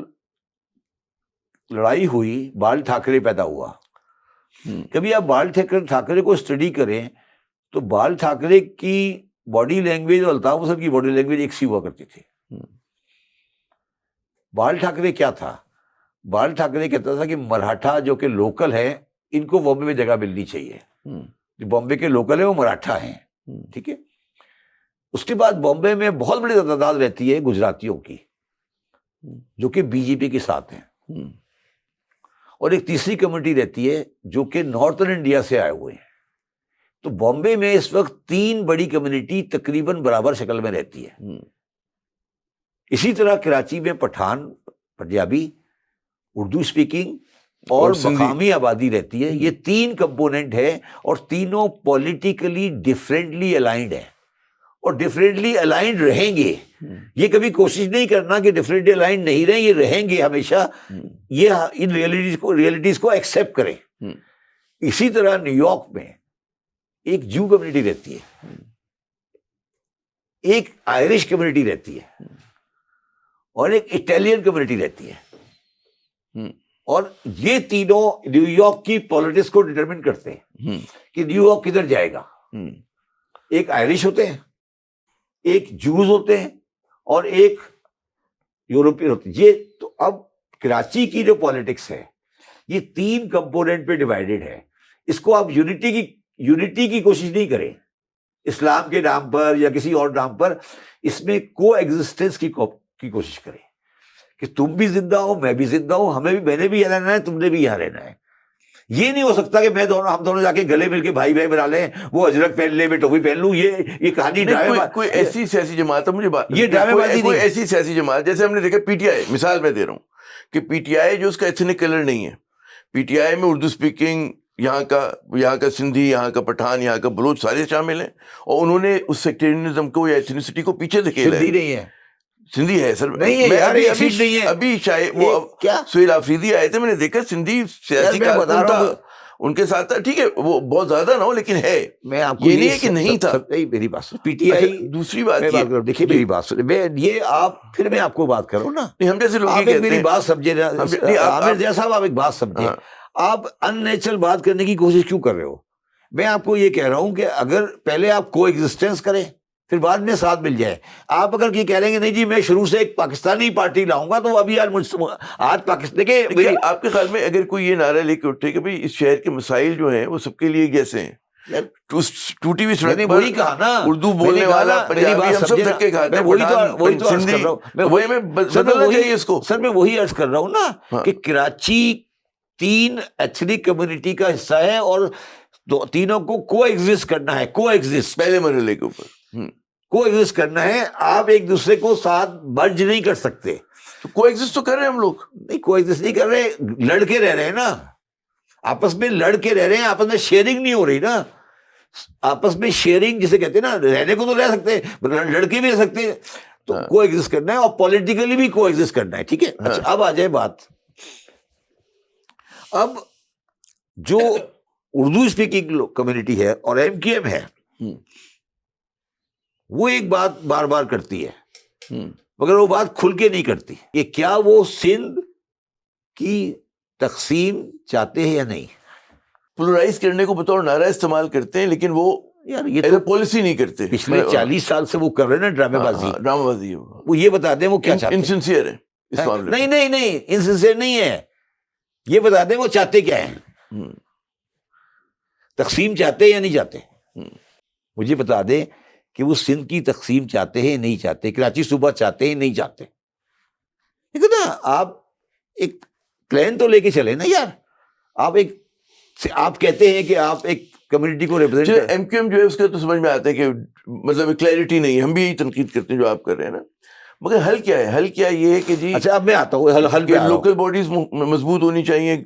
S1: لڑائی ہوئی, بال ٹھاکرے پیدا ہوا. کبھی آپ بال ٹھاکرے کو اسٹڈی کریں تو بال ٹھاکرے کی باڈی لینگویج اور الطاف حسن کی باڈی لینگویج ایک سی ہوا کرتی تھی. بال ٹھاکرے کیا تھا؟ بال ٹھاکرے کہتا تھا کہ مراٹھا جو کہ لوکل ہے, ان کو بامبے میں جگہ ملنی چاہیے. جو بامبے کے لوکل ہیں وہ مراٹھا ہیں. ٹھیک ہے. اس کے بعد بامبے میں بہت بڑی تعداد رہتی ہے گجراتیوں کی, جو کہ BJP کے ساتھ ہیں. اور ایک تیسری کمیونٹی رہتی ہے جو کہ نارتھرن انڈیا سے آئے ہوئے ہیں. تو بامبے میں اس وقت 3 بڑی کمیونٹی تقریباً برابر شکل میں رہتی ہے. اسی طرح کراچی میں پٹھان, پنجابی, اردو اسپیکنگ اور مقامی آبادی رہتی ہے. یہ 3 کمپوننٹ ہے اور تینوں پولیٹیکلی ڈفرینٹلی الائنڈ ہیں اور ڈفرینٹلی الائنڈ رہیں گے. یہ کبھی کوشش نہیں کرنا کہ ڈفرینٹلی الائنڈ نہیں رہیں, یہ رہیں گے ہمیشہ. یہ ان ریئلٹیز کو ایکسیپٹ کریں. اسی طرح نیو یارک میں ایک جو کمیونٹی رہتی ہے, ایک آئرش کمیونٹی رہتی ہے اور ایک اٹالین کمیونٹی رہتی ہے. اور یہ تینوں نیو یارک کی پالیٹکس کو ڈٹرمن کرتے ہیں کہ نیو یارک کدھر جائے گا. ایک آئرش ہوتے ہیں, ایک جوز ہوتے ہیں اور ایک یورپین ہوتے ہیں. یہ تو اب کراچی کی جو پالیٹکس ہے یہ 3 کمپوننٹ پہ ڈیوائیڈڈ ہے. اس کو آپ یونٹی کی کوشش نہیں کریں اسلام کے نام پر یا کسی اور نام پر. اس میں کو ایگزسٹنس کی کوشش کریں کہ تم بھی زندہ ہو, میں بھی زندہ ہوں, میں نے بھی یہاں رہنا ہے, تم نے بھی یہاں رہنا ہے. یہ نہیں ہو سکتا کہ ہم دونوں جا کے گلے مل کے بھائی بنا لیں, وہ اجرک پہن لے, میں ٹوپی پہن لوں. یہ کہانی
S2: کوئی ایسی سیاسی جماعت ہے, مجھے
S1: یہ ڈرامے بازی
S2: کوئی ایسی سیاسی جماعت جیسے ہم نے دیکھا PTI, مثال میں دے رہا ہوں کہ PTI جو اس کا ایتھنک کلر نہیں ہے. PTI میں اردو اسپیکنگ یہاں کا سندھی, یہاں کا پٹھان, یہاں کا بلوچ سارے شامل ہیں. اور انہوں نے اس سیکٹیرینزم کو یا ایتھنیسٹی کو پیچھے دھکیلا ہے.
S1: نہیں ہے,
S2: سندھی ہے سر.
S1: نہیں ہے,
S2: ابھی شاید وہ سہیل آفریدی آئے تھے, میں نے دیکھا سندھی سیاسی کارکن تھا ان کے ساتھ. ٹھیک ہے وہ بہت زیادہ نہ ہو لیکن ہے,
S1: میں آپ کو
S2: یہ نہیں ہے کہ نہیں تھا.
S1: میری بات PTI.
S2: دوسری بات
S1: دیکھیے میری بات سنیں, یہ آپ پھر میں آپ کو بات کروں نا,
S2: ہم جیسے لوگ
S1: میری بات سمجھے. عامر جیسا صاحب آپ ایک بات سمجھے, آپ ان نیچرل بات کرنے کی کوشش کیوں کر رہے ہو؟ میں آپ کو یہ کہہ رہا ہوں کہ اگر پہلے آپ کو ایگزسٹنس کریں پھر بعد میں ساتھ مل جائے. آپ اگر یہ کہہ رہے ہیں کہ نہیں جی میں شروع سے ایک پاکستانی پارٹی لاؤں گا, تو ابھی آج پاکستان کے
S2: آپ کے خیال میں اگر کوئی یہ نعرہ لے کے اٹھے کہ بھائی اس شہر کے مسائل جو ہیں وہ سب کے لیے جیسے ہیں, ٹوٹی ہوئی سڑک پر
S1: وہی کہا نا,
S2: اردو بولنے والا پنجابی ہم سب دھکے کھاتے ہیں, بدلنا چاہیے اس کو.
S1: سر میں وہی عرض کر رہا ہوں نا کہ کراچی 3 ایتھنک کمیونٹی کا حصہ ہے اور تینوں کو کو ایگزسٹ کرنا ہے. کو ایگزسٹ
S2: پہلے مرحلے کے اوپر
S1: کو ایگزسٹ کرنا ہے. آپ ایک دوسرے کو ساتھ مرج نہیں کر سکتے.
S2: تو کو ایگزسٹ تو کر رہے ہیں ہم لوگ.
S1: نہیں کو ایگزسٹ نہیں کر رہے, لڑ کے رہ رہے ہیں نا, آپس میں لڑ کے رہ رہے ہیں, آپس میں شیئرنگ نہیں ہو رہی نا. آپس میں شیئرنگ جسے کہتے ہیں نا, رہنے کو تو رہ سکتے ہیں, لڑ کے بھی رہ سکتے ہیں. تو کو ایگزسٹ کرنا ہے اور پولیٹیکلی بھی کو ایگزسٹ کرنا ہے. ٹھیک ہے. اچھا اب آ جائے بات, اب جو اردو اسپیکنگ کمیونٹی ہے اور ایم کیو ایم ہے, وہ ایک بات بار بار کرتی ہے مگر وہ بات کھل کے نہیں کرتی کہ کیا وہ سندھ کی تقسیم چاہتے ہیں یا نہیں.
S2: پولرائز کرنے کو بطور نعرہ استعمال کرتے ہیں, لیکن وہ
S1: یار یہ تو
S2: پالیسی نہیں کرتے.
S1: پچھلے 40 سال سے وہ کر رہے ہیں نا ڈرامے بازی.
S2: ڈرامہ بازی
S1: وہ یہ بتا دیں وہ کیا چاہتے ہیں.
S2: انسنسیئر ہے اس معاملے.
S1: نہیں نہیں نہیں, انسنسیئر نہیں ہے. یہ بتا دیں وہ چاہتے کیا ہیں. تقسیم چاہتے ہیں یا نہیں چاہتے. مجھے بتا دیں کہ وہ سندھ کی تقسیم چاہتے ہیں نہیں چاہتے, کراچی صوبہ چاہتے ہیں نہیں چاہتے. دیکھو نا, آپ ایک پلان تو لے کے چلے نا یار. آپ کہتے ہیں کہ آپ ایک کمیونٹی کو ریپرزینٹ.
S2: ایم کیو ایم جو ہے اس کا تو سمجھ میں آتا ہے کہ مطلب کلیئرٹی نہیں ہے, ہم بھی یہی تنقید کرتے ہیں جو آپ کر رہے ہیں نا, مگر حل کیا ہے؟ حل کیا یہ ہے کہ جی
S1: اچھا اب میں آتا ہوں حل پہ.
S2: لوکل باڈیز مضبوط ہونی چاہیے,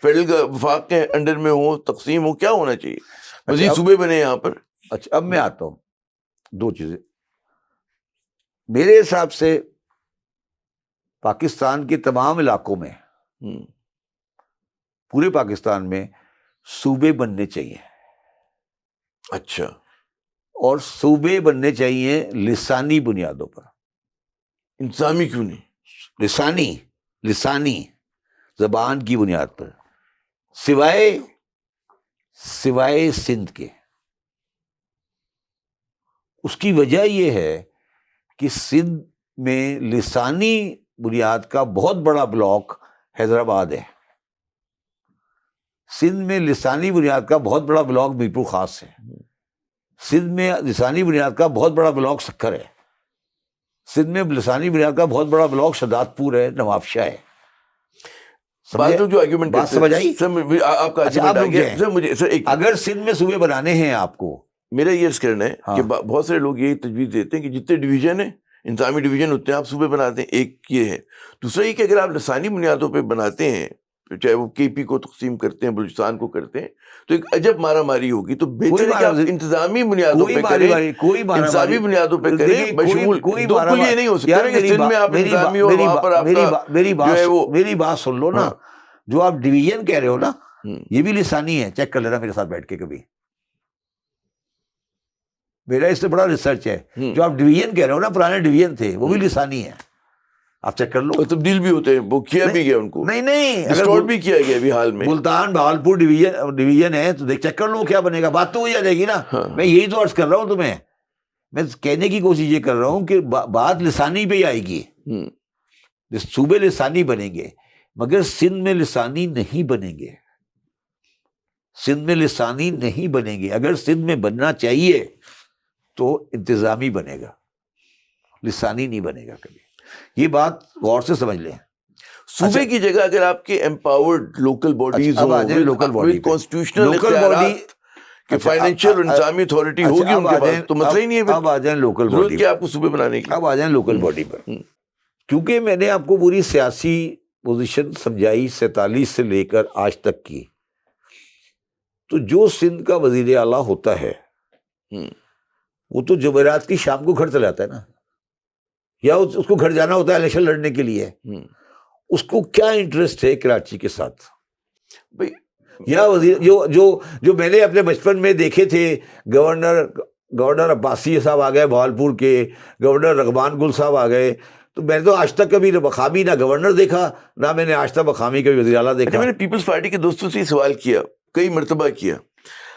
S2: فیڈرل وفاق کے انڈر میں ہو, تقسیم ہو, کیا ہونا چاہیے, مزید صوبے بنے یہاں پر.
S1: اچھا اب میں آتا ہوں. دو چیزیں میرے حساب سے, پاکستان کے تمام علاقوں میں, پورے پاکستان میں صوبے بننے چاہیے.
S2: اچھا.
S1: اور صوبے بننے چاہیے لسانی بنیادوں پر.
S2: انتظامی کیوں نہیں؟
S1: لسانی زبان کی بنیاد پر, سوائے سندھ کے. اس کی وجہ یہ ہے کہ سندھ میں لسانی بنیاد کا بہت بڑا بلاک حیدرآباد ہے. سندھ میں لسانی بنیاد کا بہت بڑا بلاک میرپور خاص ہے. سندھ میں لسانی بنیاد کا بہت بڑا بلاک سکھر ہے. سندھ میں لسانی بنیاد کا بہت بڑا بلاک شداد پور ہے, نواب شاہ ہے.
S2: جو آرگیومنٹ
S1: بات سمجھ آئی
S2: آپ کا؟
S1: اگر سندھ میں صوبے بنانے ہیں آپ کو,
S2: میرا یہ عرض کرنا ہے کہ بہت سارے لوگ یہی تجویز دیتے ہیں کہ جتنے ڈویژن ہیں, انتظامی ڈویژن ہوتے ہیں, آپ صوبے بناتے ہیں. ایک یہ ہے. دوسرا یہ کہ اگر آپ لسانی بنیادوں پہ بناتے ہیں, چاہے وہ کے پی کو تقسیم کرتے ہیں, بلوچستان کو کرتے ہیں, تو ایک عجب مارا ماری ہوگی. تو بہتر ہے کہ آپ انتظامی بنیادوں پہ کریں, انتظامی بنیادوں پہ کریں, بشمول دو کل یہ نہیں ہو سکتا کہ سندھ میں آپ انتظامی ہو, وہاں پر آپ کا
S1: میری بات سن لو نا. جو آپ ڈویژن کہہ رہے ہو نا, یہ بھی لسانی ہے. چیک کر لینا میرے ساتھ بیٹھ کے کبھی, میرا اس سے بڑا ریسرچ ہے. جو آپ ڈویژن کہہ رہے ہو نا, پرانے ڈویژن تھے, وہ بھی لسانی ہے. آپ چیک کر لو.
S2: تبدیل بھی ہوتے ہیں, وہ کیا بھی گیا ان کو,
S1: نہیں
S2: ڈسٹورٹ بھی کیا گیا ابھی حال میں.
S1: ملتان بہاولپور ڈویژن ہے, تو دیکھ چیک کر لو کیا بنے گا. بات تو وہی آ جائے گی نا. میں یہی تو عرض کر رہا ہوں تمہیں. میں کہنے کی کوشش یہ کر رہا ہوں کہ بات لسانی پہ ہی آئے گی. صوبے لسانی بنیں گے, مگر سندھ میں لسانی نہیں بنیں گے. سندھ میں لسانی نہیں بنیں گے. اگر سندھ میں بننا چاہیے تو انتظامی بنے گا, لسانی نہیں بنے گا کبھی. یہ بات غور سے سمجھ لیں.
S2: صوبے کی جگہ اگر آپ کے امپاورڈ لوکل باڈیز ہوں, کانسٹیٹیوشنل اختیارات کہ فائنینشیل اور انتظامی اتھارٹی ہوگی ان کے پاس, تو مسئلہ ہی نہیں ہے.
S1: اب آ جائیں لوکل باڈی
S2: کیا آپ کو صوبے بنانے کی.
S1: اب آ جائیں لوکل باڈی پر. کیونکہ میں نے آپ کو پوری سیاسی پوزیشن سمجھائی 47 سے لے کر آج تک کی, تو جو سندھ کا وزیر اعلیٰ ہوتا ہے وہ تو جمعرات کی شام کو گھر چلا جاتا ہے نا, یا اس کو گھر جانا ہوتا ہے الیکشن لڑنے کے لیے. اس کو کیا انٹرسٹ ہے کراچی کے ساتھ؟ یا وزیر جو میں نے اپنے بچپن میں دیکھے تھے, گورنر عباسی صاحب آ گئے بہاولپور کے, گورنر رغبان گل صاحب آ گئے, تو میں نے تو آج تک کبھی مقامی نہ گورنر دیکھا, نہ میں نے آج تک مقامی کبھی وزیر اعلیٰ دیکھا.
S2: میں نے پیپلز پارٹی کے دوستوں سے یہ سوال کیا, کئی مرتبہ کیا.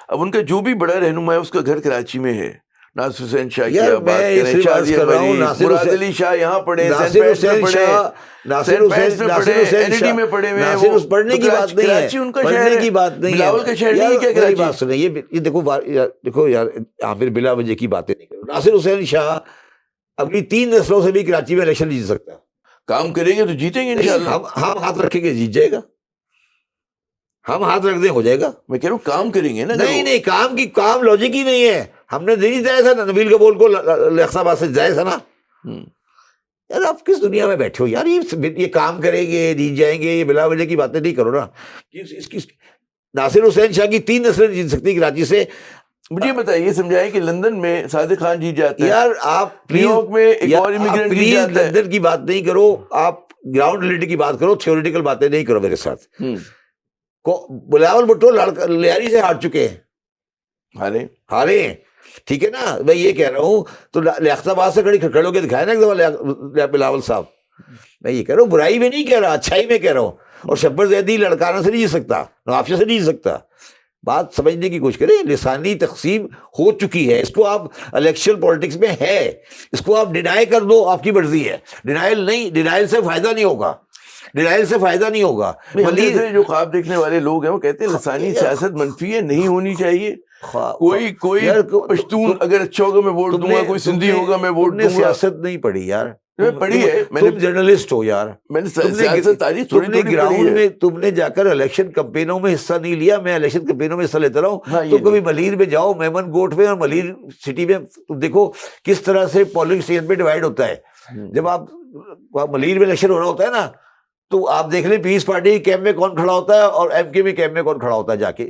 S2: اب ان کا جو بھی بڑا رہنما ہے اس کا گھر کراچی میں ہے. ناصر حسین شاہ کی بات کریں, شادی مراد علی شاہ یہاں پڑھے,
S1: ناصر حسین شاہ
S2: میں پڑھے ہوئے ہیں,
S1: وہ پڑھنے کی بات نہیں ہے,
S2: کراچی ان کا شہر
S1: پڑھنے کی بات نہیں ہے.
S2: بلاول کا شہر نہیں ہے کیا کراچی؟
S1: بات سنیں, یہ دیکھو یار, عامر بلا وجہ کی باتیں نہیں کرو. ناصر حسین شاہ اگلی 3 نسلوں سے بھی کراچی میں الیکشن نہیں جیت سکتا.
S2: کام کریں گے تو جیتیں گے انشاءاللہ.
S1: ہم ہاتھ رکھیں گے جیت جائے گا. ہم ہاتھ رکھ دیں ہو جائے گا.
S2: میں کہہ رہا ہوں کام کریں گے نا.
S1: نہیں کام لاجک ہی نہیں ہے. ہم نے نہیں جایا تھا نا نبیل کپور کو لیاقت آباد سے جائے تھا نا. یار آپ کس دنیا میں بیٹھے ہو یار, یہ کام کریں گے جیت جائیں گے, یہ بلا وجہ کی باتیں نہیں کرو نا. ناصر حسین شاہ کی 3 نسلیں جیت سکتی کراچی سے.
S2: مجھے بتائیے, سمجھائیں کہ لندن میں صادق خان جیت جاتا ہے
S1: یار آپ
S2: نیو یارک میں ایک اور امیگرینٹ جیت جاتا ہے.
S1: لندن کی بات نہیں کرو, آپ گراؤنڈ ریئلٹی کی بات کرو, تھیوریٹیکل باتیں نہیں کرو میرے ساتھ. بلاول بھٹو لیاری سے ہار چکے ہیں, ہارے ہیں, ٹھیک ہے نا. میں یہ کہہ رہا ہوں تو لیاقت آباد سے کھڑے ہو کے دکھائے نا بلاول صاحب. میں یہ کہہ رہا ہوں, برائی میں نہیں کہہ رہا, اچھائی میں کہہ رہا ہوں. اور شبر زیدی لڑکانہ سے نہیں جیت سکتا, نوافشہ سے نہیں جیت سکتا. بات سمجھنے کی کوشش کریں. لسانی تقسیم ہو چکی ہے, اس کو آپ الیکشن پالیٹکس میں ہے, اس کو آپ ڈینائی کر دو, آپ کی مرضی ہے. ڈینائل سے فائدہ نہیں ہوگا, ڈینائل سے فائدہ نہیں ہوگا.
S2: جو خواب دیکھنے والے لوگ ہیں وہ کہتے ہیں لسانی سیاست منفی ہے, نہیں ہونی چاہیے. کوئی پشتون اگر اچھا ہوگا میں ووٹ دوں گا, کوئی سندھی ہوگا میں ووٹ دوں گا.
S1: سیاست نہیں پڑھی یار,
S2: پڑھی ہے,
S1: تم جرنلسٹ ہو یار.
S2: میں نے سیاست تاریخ
S1: تم نے گراؤنڈ میں تم نے جا کر الیکشن کمپینوں میں حصہ نہیں لیا. میں الیکشن کمپینوں میں حصہ لیتا رہا ہوں. تم کبھی ملیر میں جاؤ, میمن گوٹ میں اور ملیر سٹی میں, تم دیکھو کس طرح سے پولنگ اسٹیشن پہ ڈیوائڈ ہوتا ہے. جب آپ ملیر میں الیکشن ہو رہا ہوتا ہے نا, تو آپ دیکھ لیں پیس پارٹی کے کیمپ میں کون کھڑا ہوتا ہے اور ایم کے کیمپ میں کون کھڑا ہوتا ہے جا کے.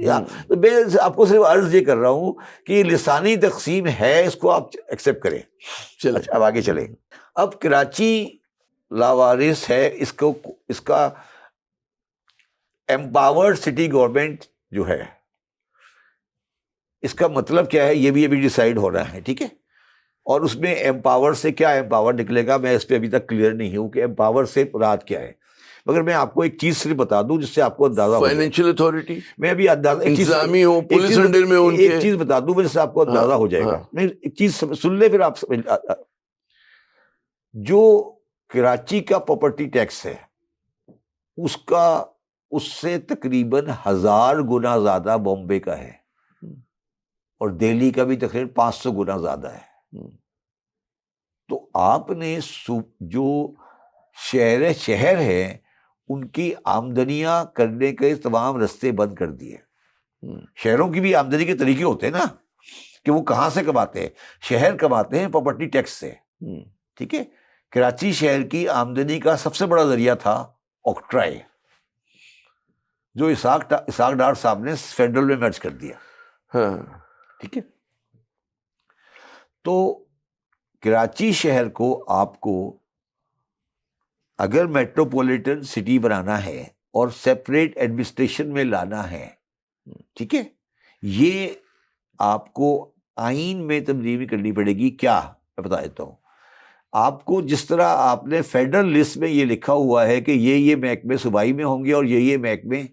S1: میں آپ کو صرف عرض یہ کر رہا ہوں کہ لسانی تقسیم ہے, اس کو آپ ایکسیپٹ کریں. اب آگے چلیں. اب کراچی لاوارث ہے, اس کا ایمپاورڈ سٹی گورنمنٹ جو ہے, اس کا مطلب کیا ہے یہ بھی ابھی ڈیسائیڈ ہو رہا ہے, ٹھیک ہے. اور اس میں ایمپاور سے کیا ایمپاور نکلے گا, میں اس پہ ابھی تک کلیئر نہیں ہوں کہ ایمپاور سے مراد کیا ہے. مگر میں آپ کو ایک چیز صرف بتا دوں جس سے آپ کو اندازہ ہو.
S2: فائنینشیل اتھارٹی,
S1: میں ابھی
S2: انتظامی ہو, پولیس انڈر میں ان کے,
S1: ایک چیز بتا دوں جس سے آپ کو اندازہ ہو جائے گا. میں ایک چیز سن لے پھر آپ سمجھ. جو کراچی کا پراپرٹی ٹیکس ہے اس سے تقریباً 1000 گنا زیادہ بامبے کا ہے, اور دہلی کا بھی تقریباً 500 گنا زیادہ ہے. تو آپ نے جو شہر ہیں ان کی آمدنیاں کرنے کے تمام رستے بند کر دیے. شہروں کی بھی آمدنی کے طریقے ہوتے ہیں نا, کہ وہ کہاں سے کماتے ہیں. شہر کماتے ہیں پراپرٹی ٹیکس سے, ٹھیک ہے. کراچی شہر کی آمدنی کا سب سے بڑا ذریعہ تھا آکٹرائے, جو اسحاق ڈار صاحب نے فیڈرل میں مرج کر دیا, ٹھیک ہے. تو کراچی شہر کو آپ کو اگر میٹروپولیٹن سٹی بنانا ہے اور سیپریٹ ایڈمنسٹریشن میں لانا ہے, ٹھیک ہے, یہ آپ کو آئین میں تبدیلی کرنی پڑے گی. کیا میں بتا دیتا ہوں آپ کو. جس طرح آپ نے فیڈرل لسٹ میں یہ لکھا ہوا ہے کہ یہ محکمے صوبائی میں ہوں گے اور یہ محکمے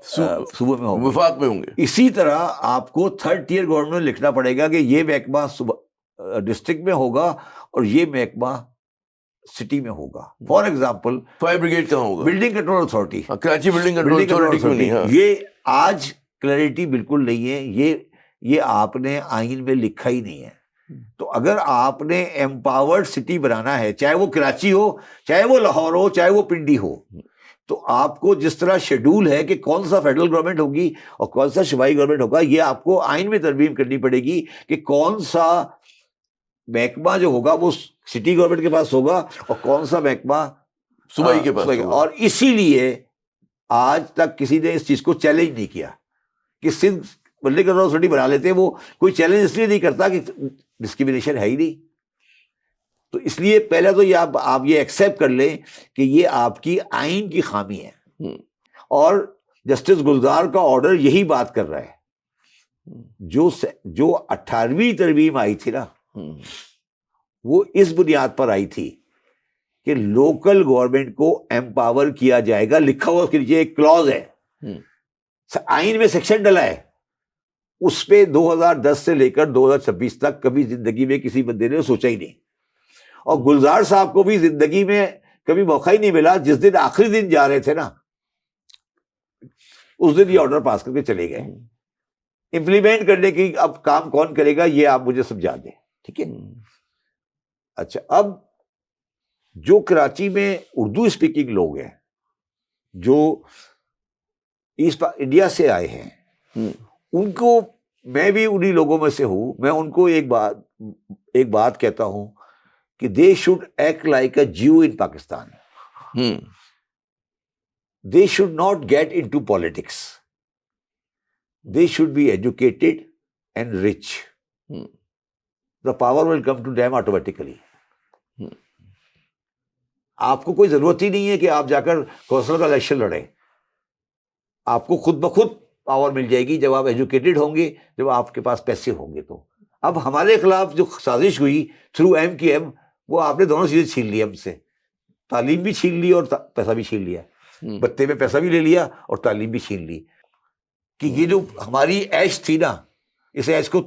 S1: صوبے میں ہوں گے,
S2: وفاق میں ہوں گے,
S1: اسی طرح آپ کو 3rd ٹیئر گورنمنٹ میں لکھنا پڑے گا کہ یہ محکمہ ڈسٹرکٹ میں ہوگا اور یہ محکمہ سٹی میں ہوگا. فار ایگزامپل
S2: فائر بریگیڈ کہاں ہوگا,
S1: building control authority,
S2: Karachi building control authority.
S1: یہ آج کلیئرٹی بالکل نہیں ہے, یہ آپ نے آئین میں لکھا ہی نہیں ہے. تو اگر آپ نے ایمپاورڈ سٹی بنانا ہے, چاہے وہ کراچی ہو, چاہے وہ لاہور ہو, چاہے وہ پنڈی ہو, تو آپ کو جس طرح شیڈول ہے کہ کون سا فیڈرل گورنمنٹ ہوگی اور کون سا صوبائی گورنمنٹ ہوگا, یہ آپ کو آئین میں ترمیم کرنی پڑے گی کہ کون سا محکمہ جو ہوگا وہ سٹی گورنمنٹ کے پاس ہوگا اور کون سا محکمہ
S2: صوبائی کے پاس ہوگا.
S1: اور اسی لیے آج تک کسی نے اس چیز کو چیلنج نہیں کیا کہ سندھ بلڈنگ کنٹرول اتھارٹی بنا لیتے ہیں. وہ کوئی چیلنج اس لیے نہیں کرتا کہ ڈسکریمنیشن ہے ہی نہیں. تو اس لیے پہلے تو یہ آپ یہ ایکسیپٹ کر لیں کہ یہ آپ کی آئین کی خامی ہے, اور جسٹس گلزار کا آرڈر یہی بات کر رہا ہے. جو 18ویں ترمیم آئی تھی نا, وہ اس بنیاد پر آئی تھی کہ لوکل گورنمنٹ کو ایمپاور کیا جائے گا. لکھا ہوا اس کے نیچے ایک کلوز ہے, آئین میں سیکشن ڈلا ہے, اس پہ 2010 سے لے کر 2026 تک کبھی زندگی میں کسی بندے نے سوچا ہی نہیں. اور گلزار صاحب کو بھی زندگی میں کبھی موقع ہی نہیں ملا. جس دن آخری دن جا رہے تھے نا, اس دن یہ آرڈر پاس کر کے چلے گئے. امپلیمنٹ کرنے کی اب کام کون کرے گا یہ آپ مجھے سمجھا دیں, ٹھیک ہے. اچھا, اب جو کراچی میں اردو اسپیکنگ لوگ ہیں, جو انڈیا سے آئے ہیں, ان کو میں بھی انہی لوگوں میں سے ہوں, میں ان کو ایک بات کہتا ہوں کہ they should act like a Jew in Pakistan. They should not get into politics. They should be educated and rich. The power will come to them automatically. آپ کو کوئی ضرورت ہی نہیں ہے کہ آپ جا کر کونسل کا الیکشن لڑیں. آپ کو خود بخود پاور مل جائے گی جب آپ ایجوکیٹڈ ہوں گے, جب آپ کے پاس پیسے ہوں گے. تو اب ہمارے خلاف جو سازش ہوئی تھرو ایم کی ایم, وہ آپ نے دونوں چیزیں چھین لی ہم سے, تعلیم بھی چھین لی اور پیسہ بھی چھین لیا. بتے میں پیسہ بھی لے لیا اور تعلیم بھی چھین لی. کہ یہ جو ہماری ایش تھی نا, اس ایش کو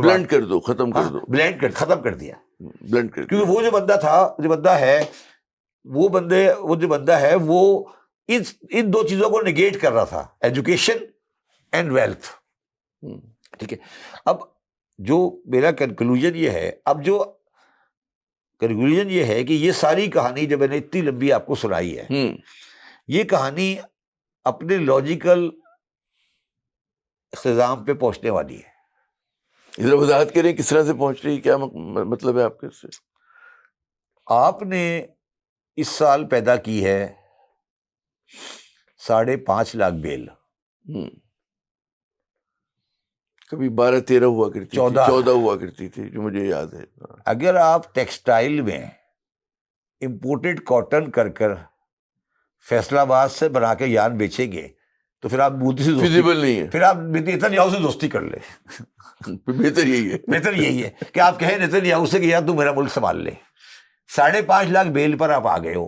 S2: بلینڈ کر دو, ختم کر دو,
S1: ختم کر دیا.
S2: بلینڈ کر,
S1: کیونکہ وہ جو بندہ تھا, جو بندہ ہے وہ ان دو چیزوں کو نگیٹ کر رہا تھا, ایجوکیشن اینڈ ویلتھ. ٹھیک ہے, اب جو میرا کنکلوژن یہ ہے کہ یہ ساری کہانی جو میں نے اتنی لمبی آپ کو سنائی ہے, یہ کہانی اپنے لاجیکل اختتام پہ پہنچنے والی ہے.
S2: ذرا وضاحت کریں کس طرح سے پہنچ رہی, کیا مطلب ہے آپ کے سے؟
S1: آپ نے اس سال پیدا کی ہے 5.5 لاکھ بیل,
S2: کبھی 12-13 ہوا کرتی, 14 ہوا کرتی تھی, جو مجھے یاد ہے.
S1: اگر آپ ٹیکسٹائل میں امپورٹڈ کاٹن کر فیصلہ آباد سے بنا کے یارن بیچیں گے تو پھر آپ مودی سے
S2: فیزیبل نہیں ہے,
S1: پھر آپ نیتن سے دوستی کر لیں.
S2: بہتر یہی ہے
S1: کہ آپ کہیں نیتن سے کہ یار تو میرا ملک سنبھال لے. 5.5 لاکھ بیل پر آپ آ گئے ہو,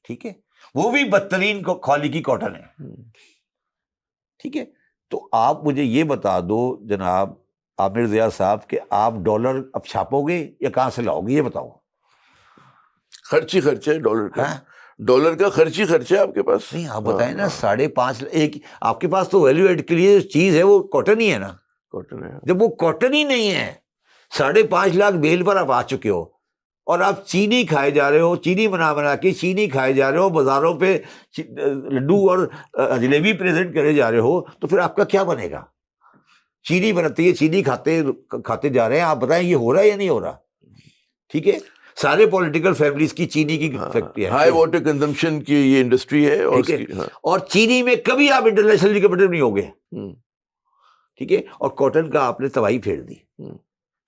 S1: ٹھیک ہے, وہ بھی بدترین کوالٹی کی کاٹن ہے. ٹھیک ہے, تو آپ مجھے یہ بتا دو جناب عامر ضیاء صاحب کہ آپ ڈالر اب چھاپو گے یا کہاں سے لاؤ گے, یہ بتاؤ.
S2: خرچ ہے ڈالر کا خرچ ہے آپ کے پاس.
S1: نہیں, آپ بتائیں نا, 5.5 ایک آپ کے پاس تو ویلیو ایڈ کے لیے چیز ہے وہ کاٹن ہی ہے نا.
S2: کاٹن ہے, جب
S1: وہ کاٹن ہی نہیں ہے, 5.5 لاکھ بیل پر آپ آ چکے ہو, اور آپ چینی کھائے جا رہے ہو, چینی بنا کے چینی کھائے جا رہے ہو, بازاروں پہ لڈو اور جلیبی پریزنٹ کرے جا رہے ہو, تو پھر آپ کا کیا بنے گا؟ چینی بنتی ہے, چینی کھاتے جا رہے ہیں, آپ بتائیں یہ ہو رہا ہے یا نہیں ہو رہا؟ ٹھیک ہے, سارے پولیٹیکل فیملیز کی چینی کی فیکٹری ہے,
S2: ہائی واٹر کنزمپشن کی یہ انڈسٹری ہے,
S1: اور چینی میں کبھی آپ انٹرنیشنل کمپیٹیٹو نہیں ہوگے. ٹھیک ہے, اور کاٹن کا آپ نے تباہی پھیر دی.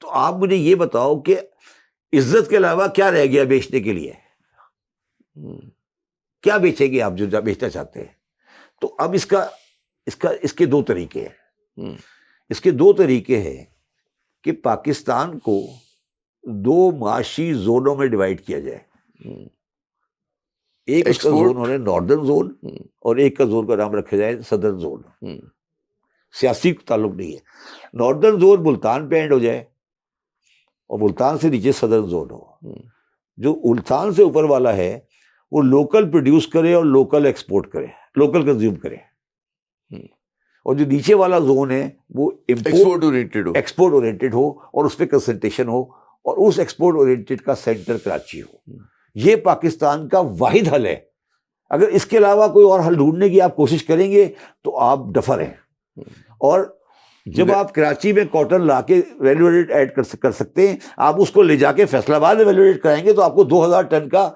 S1: تو آپ مجھے یہ بتاؤ کہ عزت کے علاوہ کیا رہ گیا بیچنے کے لیے؟ کیا بیچیں گے آپ جو بیچنا چاہتے ہیں؟ تو اب اس کے 2 طریقے ہیں. اس کے 2 طریقے ہیں کہ پاکستان کو 2 معاشی زونوں میں ڈیوائڈ کیا جائے. ایک اس کا زون ہونا ہے ناردرن زون, اور ایک کا زون کا نام رکھا جائے سدرن زون. سیاسی تعلق نہیں ہے. ناردرن زون ملتان پہ اینڈ ہو جائے, اور ملتان سے نیچے سدرن زون ہو. جو ملتان سے اوپر والا ہے وہ لوکل پروڈیوس کرے اور لوکل ایکسپورٹ کرے, لوکل کنزیوم کرے. اور جو نیچے والا زون ہے وہ ایکسپورٹ اورینٹیڈ ہو, اور اس پہ کنسنٹریشن ہو, اور اس ایکسپورٹ اورینٹیڈ کا سینٹر کراچی ہو. یہ پاکستان کا واحد حل ہے. اگر اس کے علاوہ کوئی اور حل ڈھونڈنے کی آپ کوشش کریں گے تو آپ ڈفر ہیں. اور جب آپ کراچی میں کاٹن لا کے ویلیو ایڈ کر سکتے ہیں, آپ اس کو لے جا کے فیصلہ آباد میں ویلیو ایڈ کرائیں گے تو آپ کو 2000 ٹن کا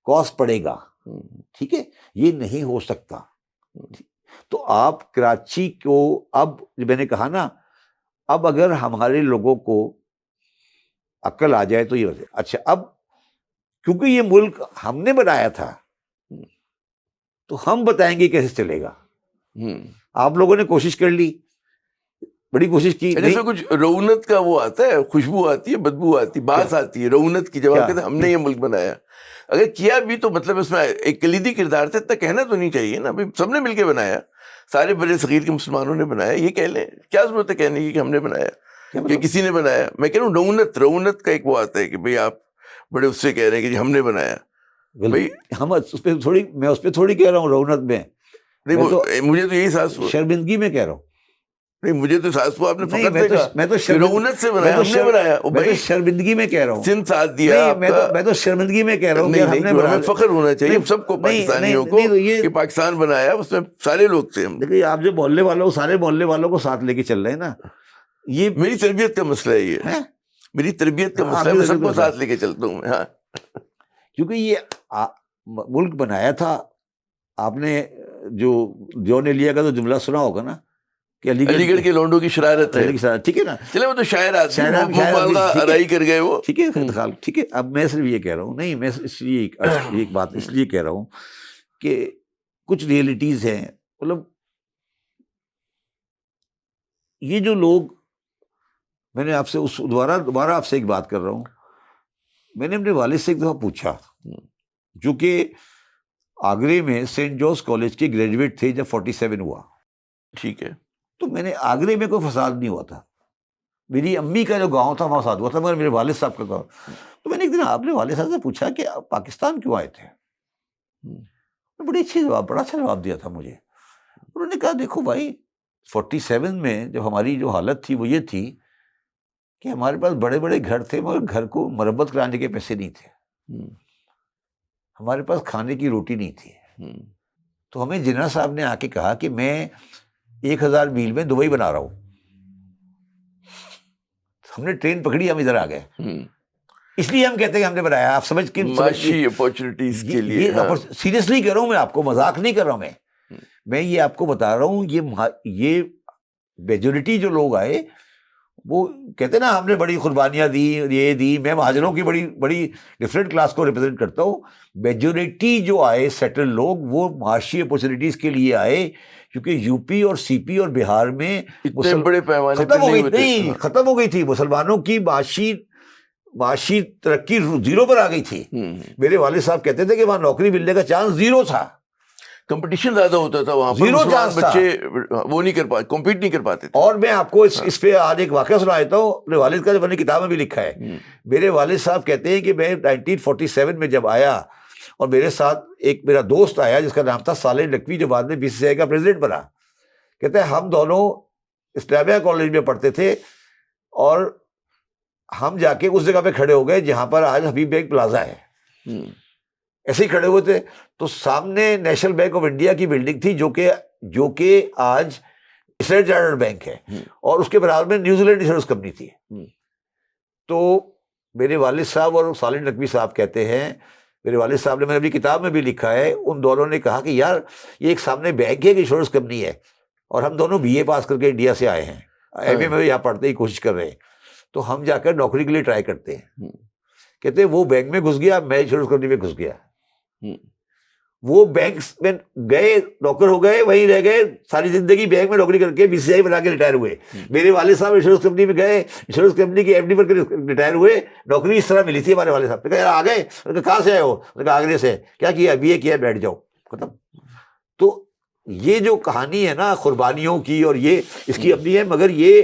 S1: کاسٹ پڑے گا. ٹھیک ہے, یہ نہیں ہو سکتا. تو آپ کراچی کو, اب میں نے کہا نا, اب اگر ہمارے لوگوں کو عقل آ جائے تو یہ وجہ. اچھا, اب کیونکہ یہ ملک ہم نے بنایا تھا تو ہم بتائیں گے کیسے چلے گا. آپ لوگوں نے کوشش کر لی, بڑی کوشش کی,
S2: جیسے کچھ رونت کا وہ آتا ہے, خوشبو آتی ہے, بدبو آتی ہے, بات آتی ہے رونت کی, جب کہتے ہیں ہم نے یہ ملک بنایا. اگر کیا بھی تو مطلب اس میں ایک کلیدی کردار تھا, اتنا کہنا تو نہیں چاہیے نا, سب نے مل کے بنایا, سارے بڑے صغیر کے مسلمانوں نے بنایا, یہ کہہ لیں, کیا ضرورت ہے کہنے کی کہ ہم نے بنایا کہ کسی نے بنایا. میں کہہ رہا ہوں رونت کا ایک وہ آتا ہے کہ بھئی آپ بڑے اس سے کہہ رہے ہیں کہ جی ہم نے بنایا. بھائی
S1: ہم اس پہ تھوڑی, میں اس پہ تھوڑی کہہ رہا ہوں رونت میں,
S2: نہیں, مجھے تو یہی احساس ہوا,
S1: شرمندگی میں کہہ رہا ہوں.
S2: نہیں مجھے تو ساز کو آپ نے
S1: نہیں،
S2: فخر سے کہا،
S1: میں تو
S2: رعونت سے بنایا، ہم نے بنایا،
S1: میں تو شرمندگی میں کہہ رہا ہوں،
S2: سندھ ساتھ دیا
S1: نہیں
S2: آپ
S1: میں
S2: کا،
S1: تو شرمندگی میں کہہ رہا ہوں کہ ہم نے
S2: ہمیں فخر ہونا چاہیے سب کو، پاکستانیوں کو،
S1: یہ
S2: کہ پاکستان بنایا، اس میں سارے لوگ تھے ہم۔
S1: دیکھیے آپ جو محلے والوں سارے محلے والوں کو ساتھ لے کے چل رہے ہیں نا، یہ
S2: میری تربیت کا مسئلہ ہے، یہ میری تربیت کا مسئلہ ہے، میں سب کو ساتھ لے کے چلتا ہوں میں، ہاں،
S1: کیونکہ یہ ملک بنایا تھا آپ نے، جو نے لیا کا تو جملہ سنا ہوگا نا کہ
S2: علی گڑھ کے لونڈوں کی شرارت ہے،
S1: ٹھیک ہے نا،
S2: چلے وہ تو شاعر آدمی مبالغہ ارائی کر گئے وہ،
S1: ٹھیک ہے انتقال، ٹھیک ہے۔ اب میں صرف یہ کہہ رہا ہوں، نہیں میں اس لیے ایک بات اس لیے کہہ رہا ہوں کہ کچھ ریئلٹیز ہیں، مطلب یہ جو لوگ، میں نے آپ سے دوبارہ آپ سے ایک بات کر رہا ہوں، میں نے اپنے والد سے ایک دفعہ پوچھا، جو کہ آگرے میں سینٹ جوز کالج کے گریجویٹ تھے جب 47 ہوا،
S2: ٹھیک ہے،
S1: تو میں نے آگرے میں کوئی فساد نہیں ہوا تھا، میری امی کا جو گاؤں تھا وہاں فساد ہوا تھا، مگر میرے والد صاحب کا گاؤں، تو میں نے ایک دن اپنے والد صاحب سے پوچھا کہ آپ پاکستان کیوں آئے تھے؟ بڑا اچھا جواب دیا تھا مجھے، انہوں نے کہا دیکھو بھائی 47 میں جب ہماری جو حالت تھی وہ یہ تھی کہ ہمارے پاس بڑے بڑے گھر تھے مگر گھر کو مرمت کرانے کے پیسے نہیں تھے، ہمارے پاس کھانے کی روٹی نہیں تھی، تو ہمیں جنرل صاحب نے آ کے کہا کہ میں 1000 میل میں دبئی بنا رہا ہوں، ہم نے ٹرین پکڑی، ہم ادھر آ گئے، اس لیے ہم کہتے ہیں کہ ہم نے بنایا، آپ سمجھ کے
S2: معاشی اپورچونیٹیز کے لیے،
S1: سیریسلی کہہ رہا ہوں، میں آپ کو مذاق نہیں کر رہا ہوں، میں یہ آپ کو بتا رہا ہوں، یہ میجورٹی جو لوگ آئے وہ کہتے ہیں نا ہم نے بڑی قربانیاں دی، یہ دی، میں مہاجروں کی بڑی ڈفرینٹ کلاس کو ریپرزینٹ کرتا ہوں، میجورٹی جو آئے سیٹل لوگ وہ معاشی اپورچونیٹیز کے لیے آئے، کیونکہ یو پی اور سی پی اور بہار میں
S2: اتنے بڑے پیمانے
S1: ختم ہو گئی تھی، مسلمانوں کی معاشی ترقی زیرو پر آ گئی تھی، میرے والد صاحب کہتے تھے کہ وہاں نوکری ملنے کا چانس زیرو تھا،
S2: کمپٹیشن زیادہ ہوتا تھا وہاں پر، مسلمان بچے وہ نہیں کر پاتے، کمپیٹ نہیں کر پاتے تھے۔ اور
S1: میں آپ کو اس پہ آج ایک واقعہ سنا دیتا ہوں، اپنے والد کا جو میں نے کتاب میں بھی لکھا ہے، میرے والد صاحب کہتے ہیں کہ میں 1947 میں جب آیا اور میرے ساتھ ایک میرا دوست آیا جس کا نام تھا صالح نقوی، جو بعد میں BCCI کا پریزیڈنٹ بنا، کہتے ہیں ہم دونوں اسلامیہ کالج میں پڑھتے تھے اور ہم جا کے اس جگہ پہ کھڑے ہو گئے جہاں پر آج حبیب بینک پلازا ہے، ایسے ہی کھڑے ہوئے تھے، تو سامنے نیشنل بینک آف انڈیا کی بلڈنگ تھی جو کہ آج اسٹینڈرڈ چارٹرڈ بینک ہے، اور اس کے برابر میں نیوزی لینڈ انشورنس کمپنی تھی۔ تو میرے والد صاحب اور صالح نقوی صاحب کہتے ہیں، میرے والد صاحب نے، میں نے اپنی کتاب میں بھی لکھا ہے، ان دونوں نے کہا کہ یار یہ ایک سامنے بینک ہے، ایک انشورنس کمپنی ہے، اور ہم دونوں BA پاس کر کے انڈیا سے آئے ہیں، MA میں یہاں پڑھنے کی کوشش کر رہے ہیں، تو ہم جا کر نوکری کے لیے ٹرائی کرتے ہیں۔ کہتے ہیں وہ بینک میں گھس گیا، میں انشورنس کمپنی میں گھس گیا، وہ بینک میں گئے، نوکر ہو گئے، وہیں رہ گئے، ساری زندگی بینک میں نوکری کر کے BCCI بنا کے ریٹائر ہوئے۔ میرے والد صاحب انشورنس کمپنی میں گئے، انشورنس کمپنی کی MD پر ریٹائر ہوئے، نوکری اس طرح ملی تھی ہمارے والد صاحب نے کہا آ گئے، کہاں سے آئے ہو؟ کہا آگرے سے۔ کیا کیا؟ BA کیا، بیٹھ جاؤ، ختم۔ تو یہ جو کہانی ہے نا قربانیوں کی، اور یہ اس کی اپنی ہے، مگر یہ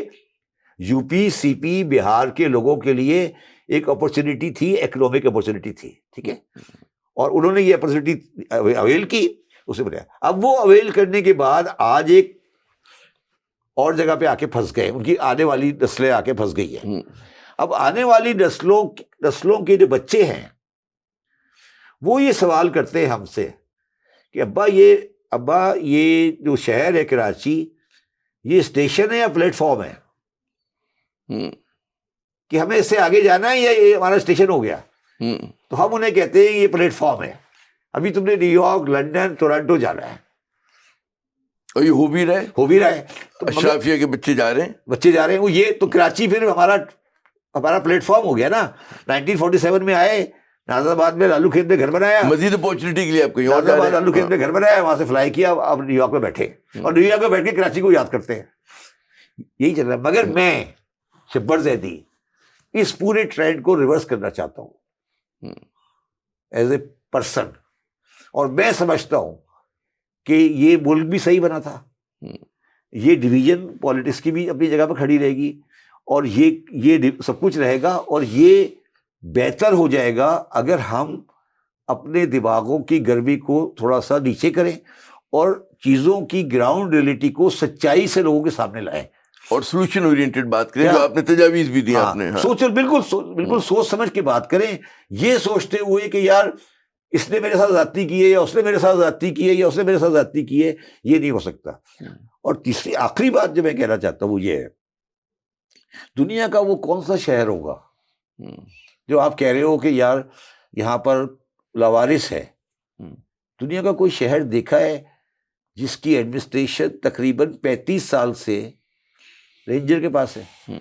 S1: UP CP بہار کے لوگوں کے لیے ایک اپرچونٹی تھی، اکنامک اپرچونٹی تھی، ٹھیک ہے، اور انہوں نے یہ اپرچونٹی اویل کی، اسے بتایا۔ اب وہ اویل کرنے کے بعد آج ایک اور جگہ پہ آ کے پھنس گئے، ان کی آنے والی نسلیں آ کے پھنس گئی ہیں۔ اب آنے والی نسلوں کے جو بچے ہیں وہ یہ سوال کرتے ہیں ہم سے کہ ابا یہ جو شہر ہے کراچی، یہ اسٹیشن ہے یا پلیٹ فارم ہے، کہ ہمیں اس سے آگے جانا ہے یا یہ ہمارا اسٹیشن ہو گیا؟ تو ہم انہیں کہتے ہیں یہ پلیٹ فارم ہے، ابھی تم نے نیو یارک، لندن، ٹورنٹو جانا ہے،
S2: اور یہ ہو بھی رہا ہے، اشرافیہ کے بچے جا رہے ہیں،
S1: وہ یہ تو کراچی پھر ہمارا پلیٹ فارم ہو گیا نا۔ 1947 میں آئے، نازر آباد میں لالو کھیت میں گھر بنایا،
S2: مزید اپورچونٹی کے لیے آپ کو
S1: نازر آباد لالو کھیت میں گھر بنایا، وہاں سے فلائی کیا، اب نیو یارک میں بیٹھے، اور نیو یارک میں بیٹھ کے کراچی کو یاد کرتے ہیں، یہی چل رہا ہے۔ مگر میں شبر زیدی اس پورے ٹرینڈ کو ریورس کرنا چاہتا ہوں ایز اے پرسن، اور میں سمجھتا ہوں کہ یہ ملک بھی صحیح بنا تھا، یہ ڈویژن پالیٹکس کی بھی اپنی جگہ پہ کھڑی رہے گی، اور یہ سب کچھ رہے گا، اور یہ بہتر ہو جائے گا اگر ہم اپنے دماغوں کی گرمی کو تھوڑا سا نیچے کریں اور چیزوں کی گراؤنڈ ریئلٹی کو سچائی سے لوگوں کے سامنے لائیں۔
S2: اور سولوشن اورینٹڈ بات کریں، جو آپ نے تجاویز بھی دی آپ نے.
S1: بالکل سوچ سمجھ کے بات کریں، یہ سوچتے ہوئے کہ یار اس نے میرے ساتھ زیادتی کی ہے یا اس نے میرے ساتھ زیادتی کی ہے یا اس نے میرے ساتھ زیادتی کی ہے، یہ نہیں ہو سکتا. اور تیسری آخری بات جو میں کہنا چاہتا ہوں وہ یہ ہے، دنیا کا وہ کون سا شہر ہوگا جو آپ کہہ رہے ہو کہ یار یہاں پر لاوارث ہے، دنیا کا کوئی شہر دیکھا ہے جس کی ایڈمنسٹریشن تقریباً 35 سال سے رینجر کے پاس ہے؟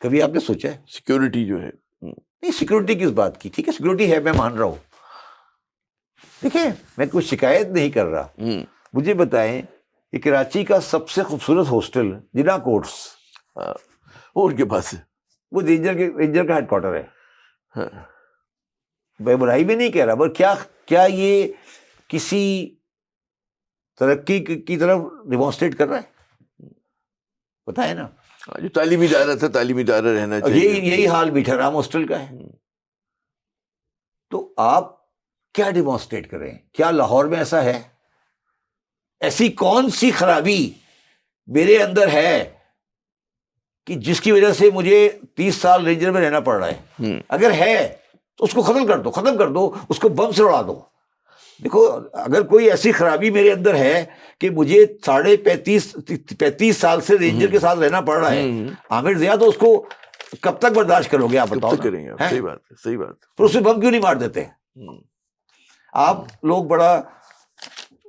S1: کبھی آپ نے سوچا ہے؟
S2: سیکیورٹی جو ہے،
S1: نہیں سیکورٹی کس بات کی، ٹھیک ہے سیکورٹی ہے، میں مان رہا ہوں، دیکھیں میں کوئی شکایت نہیں کر رہا. مجھے بتائیں کہ کراچی کا سب سے خوبصورت ہاسٹل جنا کوٹس
S2: وہ ان کے پاس ہے،
S1: وہ رینجر کا ہیڈ کوارٹر ہے. میں برائی میں نہیں کہہ رہا، پر کیا یہ کسی ترقی کی طرف ڈیمانسٹریٹ کر رہا ہے؟ بتائیں نا.
S2: جو تعلیمی ادارہ تھا تعلیمی ادارہ رہنا چاہیے.
S1: یہی حال میٹھا رام ہاسٹل کا ہے. تو آپ کیا ڈیمانسٹریٹ کریں؟ کیا لاہور میں ایسا ہے؟ ایسی کون سی خرابی میرے اندر ہے کہ جس کی وجہ سے مجھے 30 سال رینجر میں رہنا پڑ رہا ہے؟ اگر ہے تو اس کو ختم کر دو، اس کو بم سے اڑا دو. دیکھو اگر کوئی ایسی خرابی میرے اندر ہے کہ مجھے 35 سال سے رینجر کے ساتھ رہنا پڑ رہا ہے، عامر ضیاء، تو اس کو کب تک برداشت کرو گے آپ بتاؤ؟
S2: کریں گے. صحیح بات ہے، صحیح بات.
S1: پھر اسے بم کیوں نہیں مار دیتے؟ آپ لوگ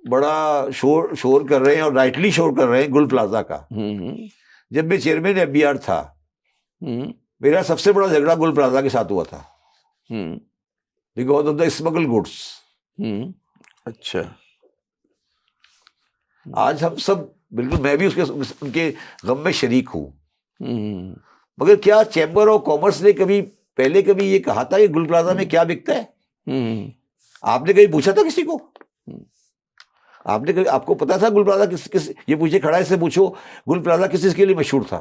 S1: بڑا شور کر رہے ہیں، اور رائٹلی شور کر رہے ہیں گل پلازا کا. جب میں چیئرمین FBR تھا، میرا سب سے بڑا جھگڑا گل پلازا کے ساتھ ہوا تھا، because of the smuggle goods.
S2: اچھا.
S1: آج ہم سب بالکل، میں بھی ان کے غم میں شریک ہوں. مگر کیا چیمبر آف کامرس نے پہلے کبھی یہ کہا تھا کہ گل پلازا میں کیا بکتا ہے؟ آپ نے کبھی پوچھا تھا کسی کو؟ آپ کو پتا تھا گل پلازا کس یہ پوچھے کھڑا ہے، سے پوچھو گل پلازا کس چیز کے لیے مشہور تھا؟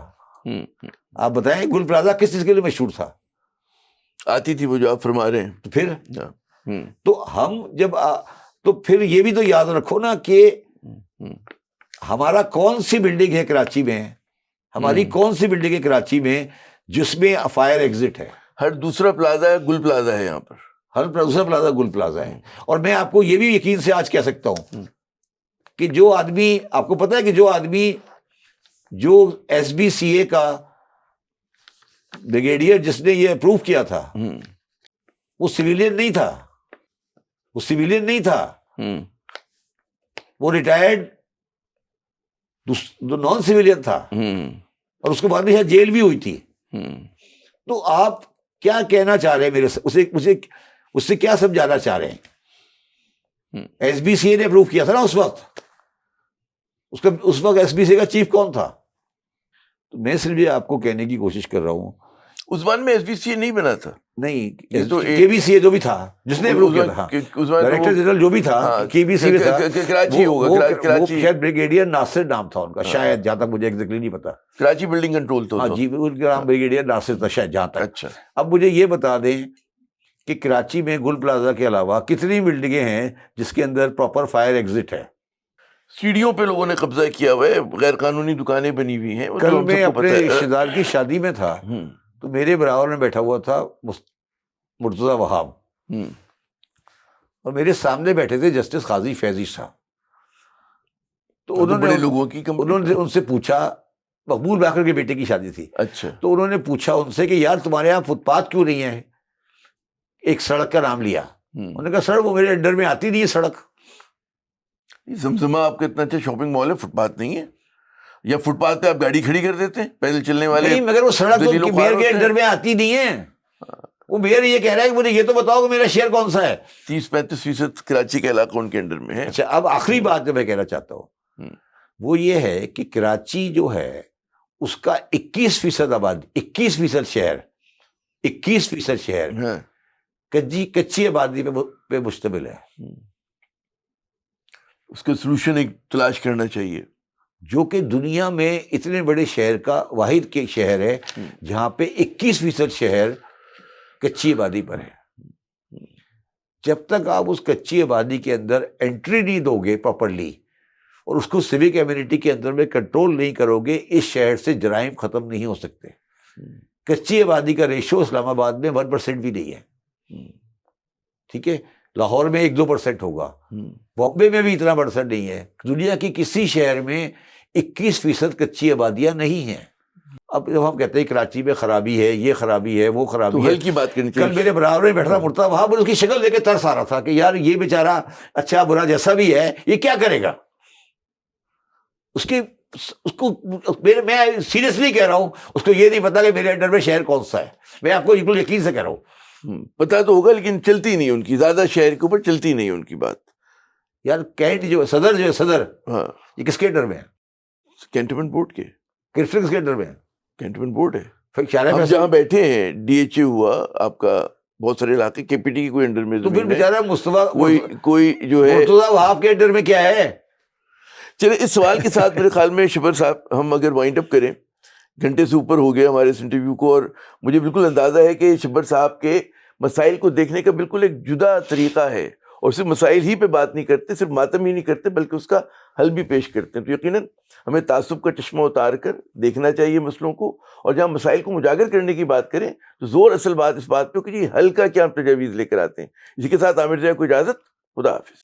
S1: آپ بتائیں گل پلازا کس چیز کے لیے مشہور تھا؟
S2: آتی تھی وہ جو آپ فرما رہے ہیں.
S1: تو پھر تو ہم تو پھر یہ بھی تو یاد رکھو نا کہ ہمارا کون سی بلڈنگ ہے کراچی میں، ہماری کون سی بلڈنگ ہے کراچی میں جس میں فائر ایگزٹ ہے؟
S2: ہر دوسرا پلازا ہے گل پلازا ہے، یہاں پر
S1: ہر دوسرا پلازا گل پلازا ہے. اور میں آپ کو یہ بھی یقین سے آج کہہ سکتا ہوں کہ جو آدمی، آپ کو پتا ہے کہ جو SBCA کا بریگیڈیئر جس نے یہ اپروو کیا تھا، وہ سویلین نہیں تھا، وہ ریٹائرڈ نان سویلین تھا، اور اس کے بعد میں شاید جیل بھی ہوئی تھی. تو آپ کیا کہنا چاہ رہے ہیں میرے سے؟ اس سے کیا سمجھانا چاہ رہے ہیں؟ SBCA نے اپروو کیا تھا نا اس وقت. اس وقت SBCA کا چیف کون تھا؟ تو میں صرف یہ آپ کو کہنے کی کوشش کر رہا ہوں،
S2: اس زمان میں SBCA نہیں بنا تھا.
S1: نہیں، KBCA جو بھی تھا جس نے اپروو کیا تھا، ڈائریکٹر جنرل جو بھی تھا KBCA میں تھا،
S2: کراچی ہوگا،
S1: کراچی شاید بریگیڈیئر ناصر نام تھا ان کا، شاید جہاں تک مجھے ایگزیکٹلی نہیں پتا.
S2: کراچی بلڈنگ کنٹرول تو
S1: ہاں جی، ان کا نام بریگیڈیئر ناصر تھا شاید جہاں تک.
S2: اچھا.
S1: اب مجھے یہ بتا دیں کہ کراچی میں گل پلازا کے علاوہ کتنی بلڈنگیں ہیں جس کے اندر پراپر فائر ایگزٹ ہے؟
S2: سیڑھیوں پہ لوگوں نے قبضہ کیا ہوا ہے، غیر قانونی دکانیں بنی ہوئی ہیں.
S1: کل میں اپنے رشتے دار کی شادی میں تھا، تو میرے برابر میں بیٹھا ہوا تھا مرتضیٰ وہاب، اور میرے سامنے بیٹھے تھے جسٹس قاضی فیضی صاحب. تو انہوں نے ان سے پوچھا، مقبول باقر کے بیٹے کی شادی تھی.
S2: اچھا.
S1: تو انہوں نے پوچھا ان سے کہ یار تمہارے یہاں فٹ پاتھ کیوں نہیں ہے؟ ایک سڑک کا نام لیا. انہوں نے کہا سر وہ میرے انڈر میں آتی نہیں ہے سڑک.
S2: زمزمہ آپ کا اتنا اچھا شاپنگ مال ہے، فٹ پاتھ نہیں ہے؟ یا فٹ پاتھ پہ آپ گاڑی کھڑی کر دیتے ہیں پیدل چلنے والے؟
S1: نہیں، مگر وہ سڑک تو میئر کے انڈر میں آتی نہیں ہے. وہ میئر یہ کہہ رہا ہے کہ مجھے یہ تو بتاؤ کہ میرا شیئر کون سا ہے.
S2: 30-35% کراچی کا علاقہ ان کے انڈر میں ہے.
S1: اچھا، اب آخری بات جو میں کہنا چاہتا ہوں وہ یہ ہے کہ کراچی جو ہے اس کا 21% آبادی، 21% شہر کچی آبادی پہ مشتمل ہے.
S2: اس کا سلوشن ایک تلاش کرنا چاہیے،
S1: جو کہ دنیا میں اتنے بڑے شہر کا واحد کے شہر ہے جہاں پہ 21% شہر کچی آبادی پر ہے. جب تک آپ اس کچی آبادی کے اندر انٹری نہیں دو گے پراپرلی، اور اس کو سیوک کمیونٹی کے اندر میں کنٹرول نہیں کرو گے، اس شہر سے جرائم ختم نہیں ہو سکتے۔ کچی آبادی کا ریشو اسلام آباد میں 1% بھی نہیں ہے، ٹھیک ہے، لاہور میں 1-2% ہوگا، بامبے میں بھی اتنا % نہیں ہے۔ دنیا کی کسی شہر میں 21% کچی آبادیاں نہیں ہیں۔ اب جب ہم کہتے ہیں کراچی میں خرابی ہے، یہ خرابی ہے، وہ
S2: تو
S1: خرابی ہے،
S2: حل کی بات کرنی
S1: کل
S2: چاہیے۔
S1: میرے برابر میں بیٹھا مرتا وہاں پر اس کی شکل دیکھ کے ترس آ رہا تھا کہ یار یہ بیچارہ اچھا برا جیسا بھی ہے یہ کیا کرے گا، اس کو میں سیریسلی کہہ رہا ہوں، اس کو یہ نہیں پتا کہ میرے انڈر میں شہر کون سا ہے، میں آپ کو بالکل یقین سے کہہ رہا ہوں۔
S2: پتا تو ہوگا لیکن چلتی نہیں ان کی، زیادہ شہر کے اوپر چلتی نہیں ان کی بات۔
S1: یار کینٹ جو ہے صدر
S2: ہاں،
S1: یہ کس کے انڈر میں ہے؟
S2: کینٹونمنٹ بورڈ کے،
S1: کرفٹنگ کے انڈر میں ہے،
S2: کینٹونمنٹ بورڈ ہے۔
S1: پھر شارع
S2: ہم
S1: فیصل
S2: جہاں بیٹھے ہیں ڈی ایچ اے ہوا آپ کا، بہت سارے علاقے کے پی ٹی کی کوئی انڈر میں
S1: تو پھر
S2: زمین ہے،
S1: بیچارہ مصطفیٰ
S2: کوئی جو ہے۔
S1: مرتضیٰ وہاب کے انڈر میں کیا ہے؟
S2: چلے اس سوال کے ساتھ میرے خیال میں شبر صاحب ہم اگر وائنڈ اپ کریں، گھنٹے سے اوپر ہو گیا ہمارے اس انٹرویو کو، اور مجھے بالکل اندازہ ہے کہ شبر صاحب کے مسائل کو دیکھنے کا بالکل ایک جدا طریقہ ہے، اور صرف مسائل ہی پہ بات نہیں کرتے، صرف ماتم ہی نہیں کرتے بلکہ اس کا حل بھی پیش کرتے ہیں۔ تو یقیناً ہمیں تعصب کا چشمہ اتار کر دیکھنا چاہیے مسئلوں کو، اور جہاں مسائل کو اجاگر کرنے کی بات کریں تو زور اصل بات اس بات پہ کہ جی حل کا کیا ہم تجاویز لے کر آتے ہیں۔ اسی کے ساتھ عامر جائے کو اجازت، خدا حافظ۔